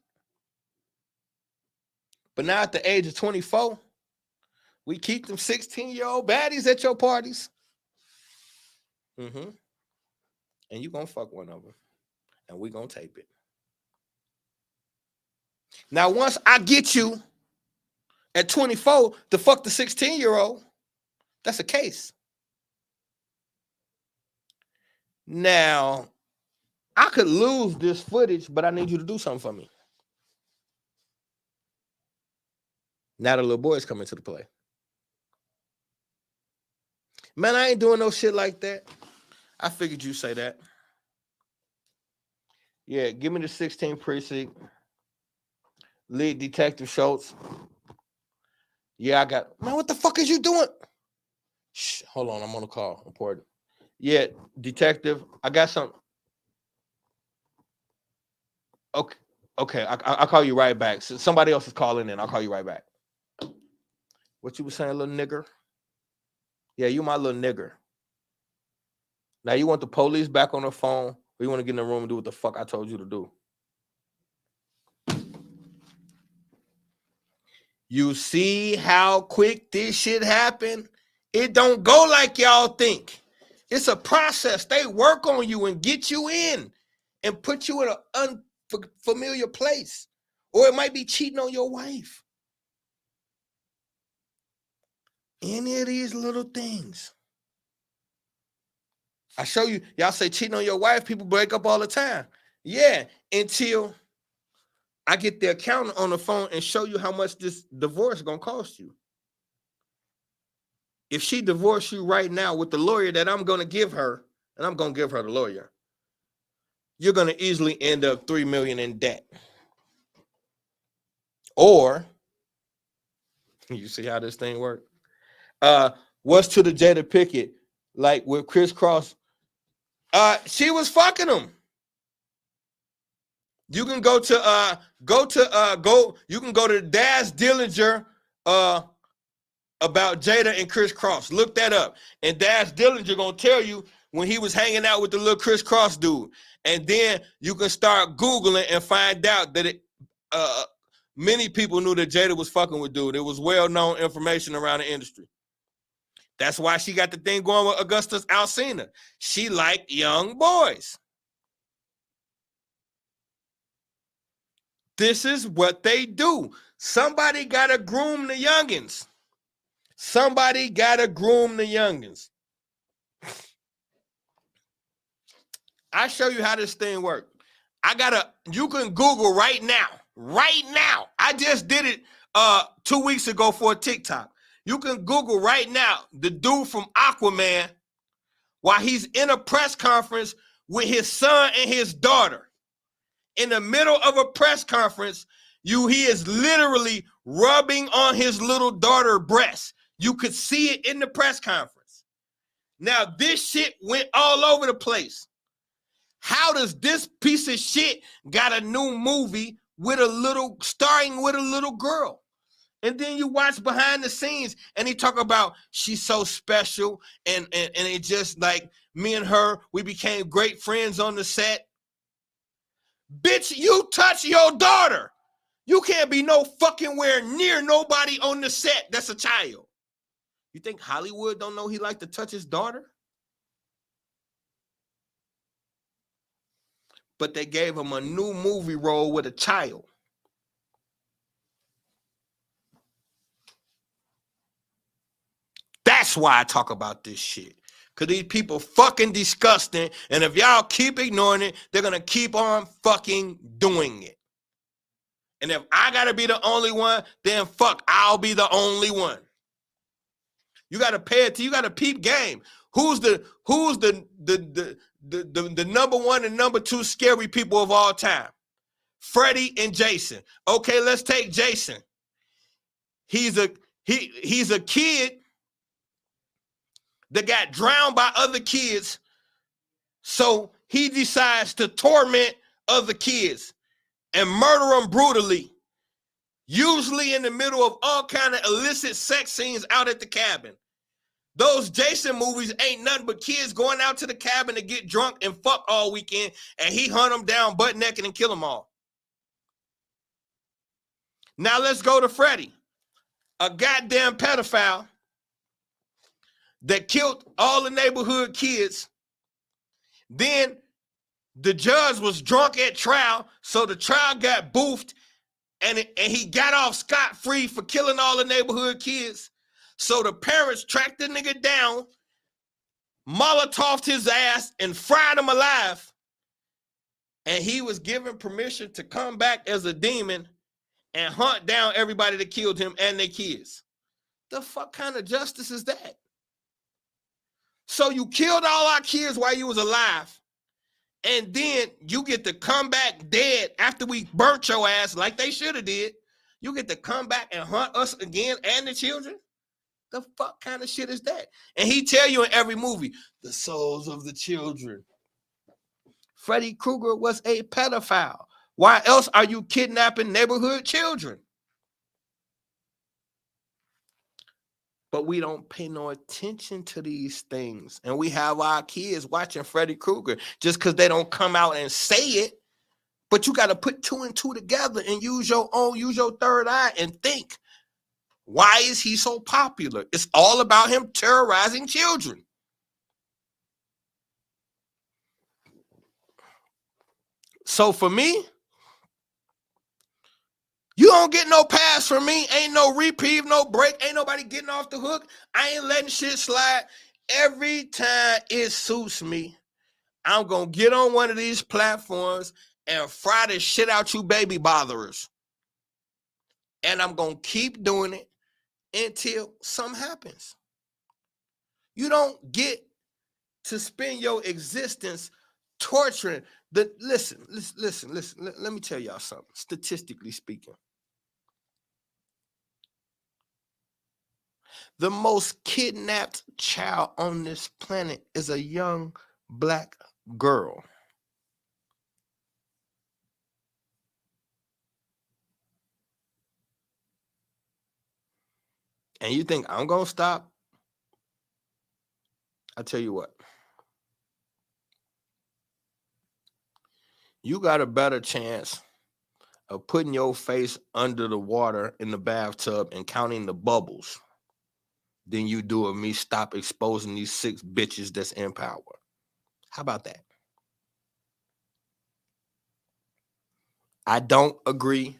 S1: But now at the age of 24, we keep them 16-year-old baddies at your parties. And you gonna fuck one of them. And we gonna tape it. Now, once I get you at 24 to fuck the 16-year-old, that's a case. Now, I could lose this footage, but I need you to do something for me. Now the little boy's coming to the play. Man, I ain't doing no shit like that. I figured you'd say that. Yeah, give me the 16th precinct. Lead Detective Schultz. Yeah, I got... Man, what the fuck is you doing? Shh, hold on, I'm on a call. Important. Yeah, detective, I got something. Okay, I'll call you right back. So somebody else is calling in. I'll call you right back. What you was saying, little nigger? Yeah, you my little nigger. Now, you want the police back on the phone, or you want to get in the room and do what the fuck I told you to do? You see how quick this shit happened? It don't go like y'all think. It's a process. They work on you and get you in and put you in an unfamiliar place. Or it might be cheating on your wife. Any of these little things. I show you, y'all say cheating on your wife, people break up all the time. Yeah, until I get the accountant on the phone and show you how much this divorce is going to cost you. If she divorced you right now with the lawyer that I'm going to give her, and I'm going to give her the lawyer, you're going to easily end up $3 million in debt. Or, you see how this thing works? What's to the Jada Pickett? Like with Chris Cross, she was fucking him. You can go to Daz Dillinger about Jada and Chris Cross. Look that up. And Daz Dillinger gonna tell you when he was hanging out with the little Chris Cross dude. And then you can start Googling and find out that many people knew that Jada was fucking with dude. It was well-known information around the industry. That's why she got the thing going with Augustus Alsina. She liked young boys. This is what they do. Somebody got to groom the youngins. Somebody got to groom the youngins. I show you how this thing works. You can Google right now. Right now. I just did it 2 weeks ago for a TikTok. You can Google right now the dude from Aquaman while he's in a press conference with his son and his daughter. In the middle of a press conference, he is literally rubbing on his little daughter's breast. You could see it in the press conference. Now, this shit went all over the place. How does this piece of shit got a new movie starring with a little girl? And then you watch behind the scenes and he talk about she's so special and it just like me and her, we became great friends on the set. Bitch, you touch your daughter. You can't be no fucking where near nobody on the set that's a child. You think Hollywood don't know he like to touch his daughter? But they gave him a new movie role with a child. That's why I talk about this shit. Because these people fucking disgusting. And if y'all keep ignoring it, they're going to keep on fucking doing it. And if I gotta be the only one, then fuck, I'll be the only one. You gotta pay it to. You gotta peep game. Who's the number one and number two scary people of all time? Freddie and Jason. Okay, let's take Jason. He's a kid that got drowned by other kids, so he decides to torment other kids and murder them brutally, usually in the middle of all kind of illicit sex scenes out at the cabin. Those Jason movies ain't nothing but kids going out to the cabin to get drunk and fuck all weekend, and he hunt them down butt naked and kill them all. Now let's go to Freddie, a goddamn pedophile that killed all the neighborhood kids. Then the judge was drunk at trial, so the trial got boofed, and he got off scot-free for killing all the neighborhood kids. So the parents tracked the nigga down, Molotoved his ass, and fried him alive. And he was given permission to come back as a demon and hunt down everybody that killed him and their kids. The fuck kind of justice is that? So you killed all our kids while you was alive, and then you get to come back dead after we burnt your ass like they should have did. You get to come back and hunt us again and the children? The fuck kind of shit is that? And he tell you in every movie, the souls of the children. Freddy Krueger was a pedophile. Why else are you kidnapping neighborhood children? But we don't pay no attention to these things. And we have our kids watching Freddy Krueger just because they don't come out and say it. But you got to put two and two together and use your third eye and think. Why is he so popular? It's all about him terrorizing children. So for me, you don't get no pass from me. Ain't no reprieve, no break. Ain't nobody getting off the hook. I ain't letting shit slide. Every time it suits me, I'm going to get on one of these platforms and fry the shit out you baby botherers. And I'm going to keep doing it until something happens. You don't get to spend your existence torturing the. Listen. Let me tell y'all something. Statistically speaking, the most kidnapped child on this planet is a young black girl. And you think I'm going to stop? I tell you what. You got a better chance of putting your face under the water in the bathtub and counting the bubbles than you do of me stop exposing these 6 bitches that's in power. How about that? I don't agree.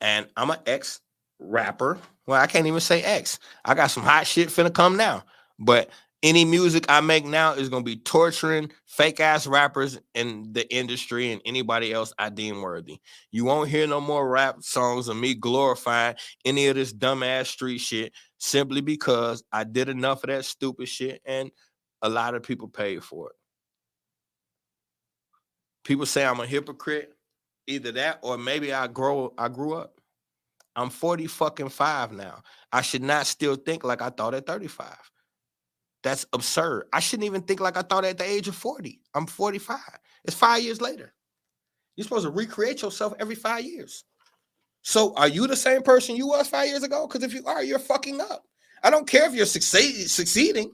S1: And I'm an ex-rapper. Well, I can't even say ex. I got some hot shit finna come now. But any music I make now is going to be torturing fake-ass rappers in the industry and anybody else I deem worthy. You won't hear no more rap songs of me glorifying any of this dumbass street shit simply because I did enough of that stupid shit and a lot of people paid for it. People say I'm a hypocrite. Either that or maybe I grew up. I'm 45 now. I should not still think like I thought at 35. That's absurd. I shouldn't even think like I thought at the age of 40. I'm 45. It's 5 years later. You're supposed to recreate yourself every 5 years. So are you the same person you was 5 years ago? Because if you are, you're fucking up. I don't care if you're succeeding.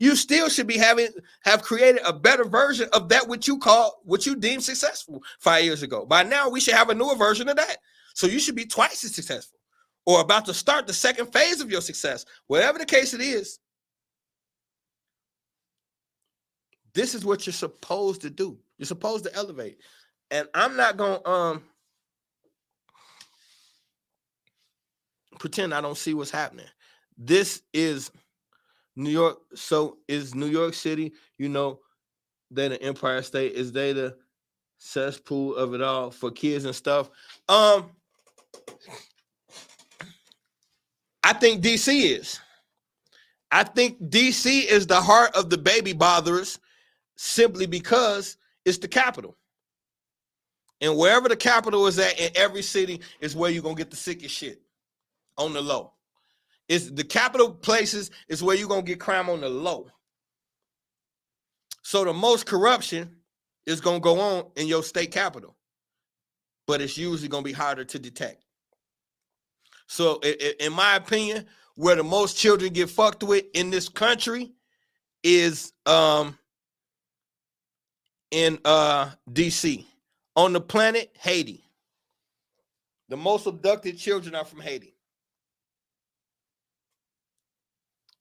S1: You still should be have created a better version of that what you deemed successful 5 years ago. By now, we should have a newer version of that. So you should be twice as successful or about to start the second phase of your success. Whatever the case it is, this is what you're supposed to do. You're supposed to elevate. And I'm not going to pretend I don't see what's happening. This is New York. So is New York City, you know, they the Empire State. Is they the cesspool of it all for kids and stuff. I think DC is. I think DC is the heart of the baby botherers simply because it's the capital. And wherever the capital is at in every city is where you're going to get the sickest shit on the low. It's the capital places is where you're going to get crime on the low. So the most corruption is going to go on in your state capital. But it's usually going to be harder to detect. So in my opinion, where the most children get fucked with in this country is in DC. On the planet, Haiti. The most abducted children are from Haiti.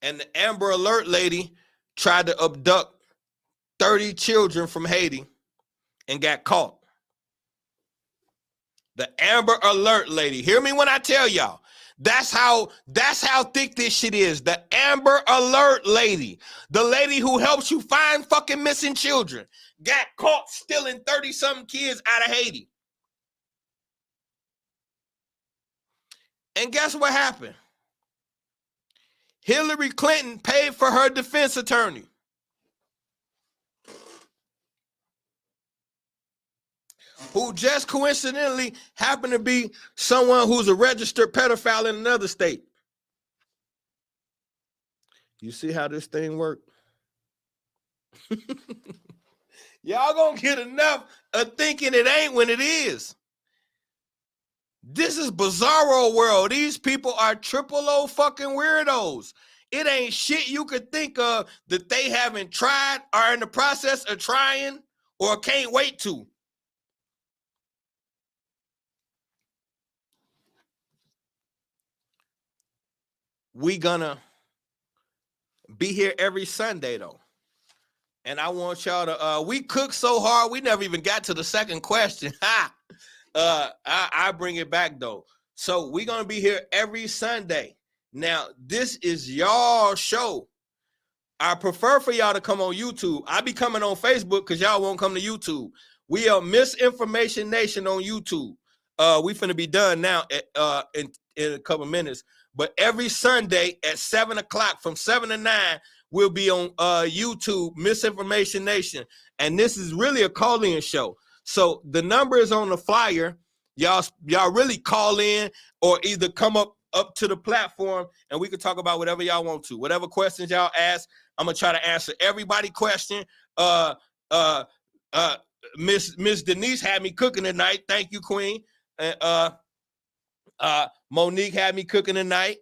S1: And the Amber Alert lady tried to abduct 30 children from Haiti and got caught. The Amber Alert lady. Hear me when I tell y'all. That's how thick this shit is. The Amber Alert lady. The lady who helps you find fucking missing children. Got caught stealing 30-something kids out of Haiti. And guess what happened? Hillary Clinton paid for her defense attorney. Who just coincidentally happened to be someone who's a registered pedophile in another state. You see how this thing works? Y'all gonna get enough of thinking it ain't when it is. This is bizarro world. These people are triple O fucking weirdos. It ain't shit you could think of that they haven't tried, are in the process of trying, or can't wait to. We gonna be here every Sunday though. And I want y'all to, we cooked so hard, we never even got to the second question. I bring it back though. So we gonna be here every Sunday. Now, this is y'all show. I prefer for y'all to come on YouTube. I be coming on Facebook because y'all won't come to YouTube. We are Misinformation Nation on YouTube. We finna be done now in a couple minutes. But every Sunday at 7 o'clock, from 7 to 9, we'll be on YouTube, Misinformation Nation. And this is really a call-in show. So the number is on the flyer. Y'all really call in or either come up to the platform and we can talk about whatever y'all want to. Whatever questions y'all ask, I'm gonna try to answer everybody question. Miss Denise had me cooking tonight. Thank you, Queen. Monique had me cooking tonight.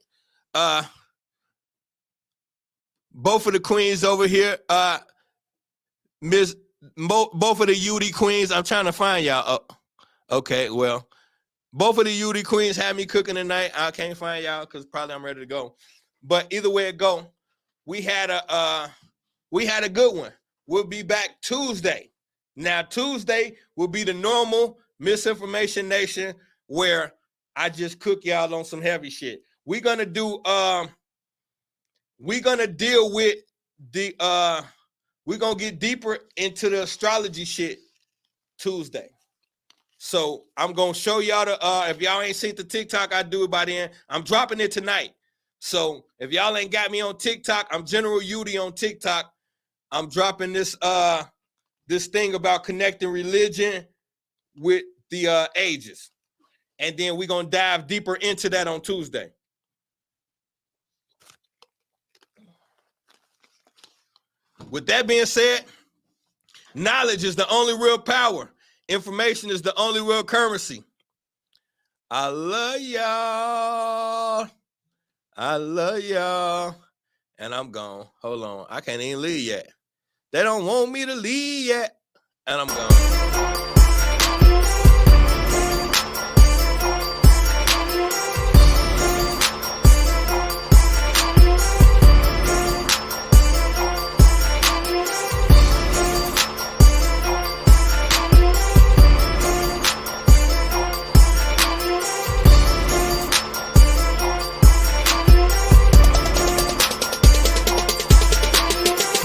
S1: Both of the queens over here, both of the UD queens. I'm trying to find y'all. Okay, well, both of the UD queens had me cooking tonight. I can't find y'all because probably I'm ready to go. But either way it go, we had a good one. We'll be back Tuesday. Now Tuesday will be the normal Misinformation Nation where I just cook y'all on some heavy shit. We're gonna deal with the we're gonna get deeper into the astrology shit Tuesday. So I'm gonna show y'all the if y'all ain't seen the TikTok, I do it by then. I'm dropping it tonight. So if y'all ain't got me on TikTok, I'm General Yudi on TikTok. I'm dropping this this thing about connecting religion with the ages. And then we're going to dive deeper into that on Tuesday. With that being said, knowledge is the only real power. Information is the only real currency. I love y'all. I love y'all. And I'm gone. Hold on. I can't even leave yet. They don't want me to leave yet. And I'm gone.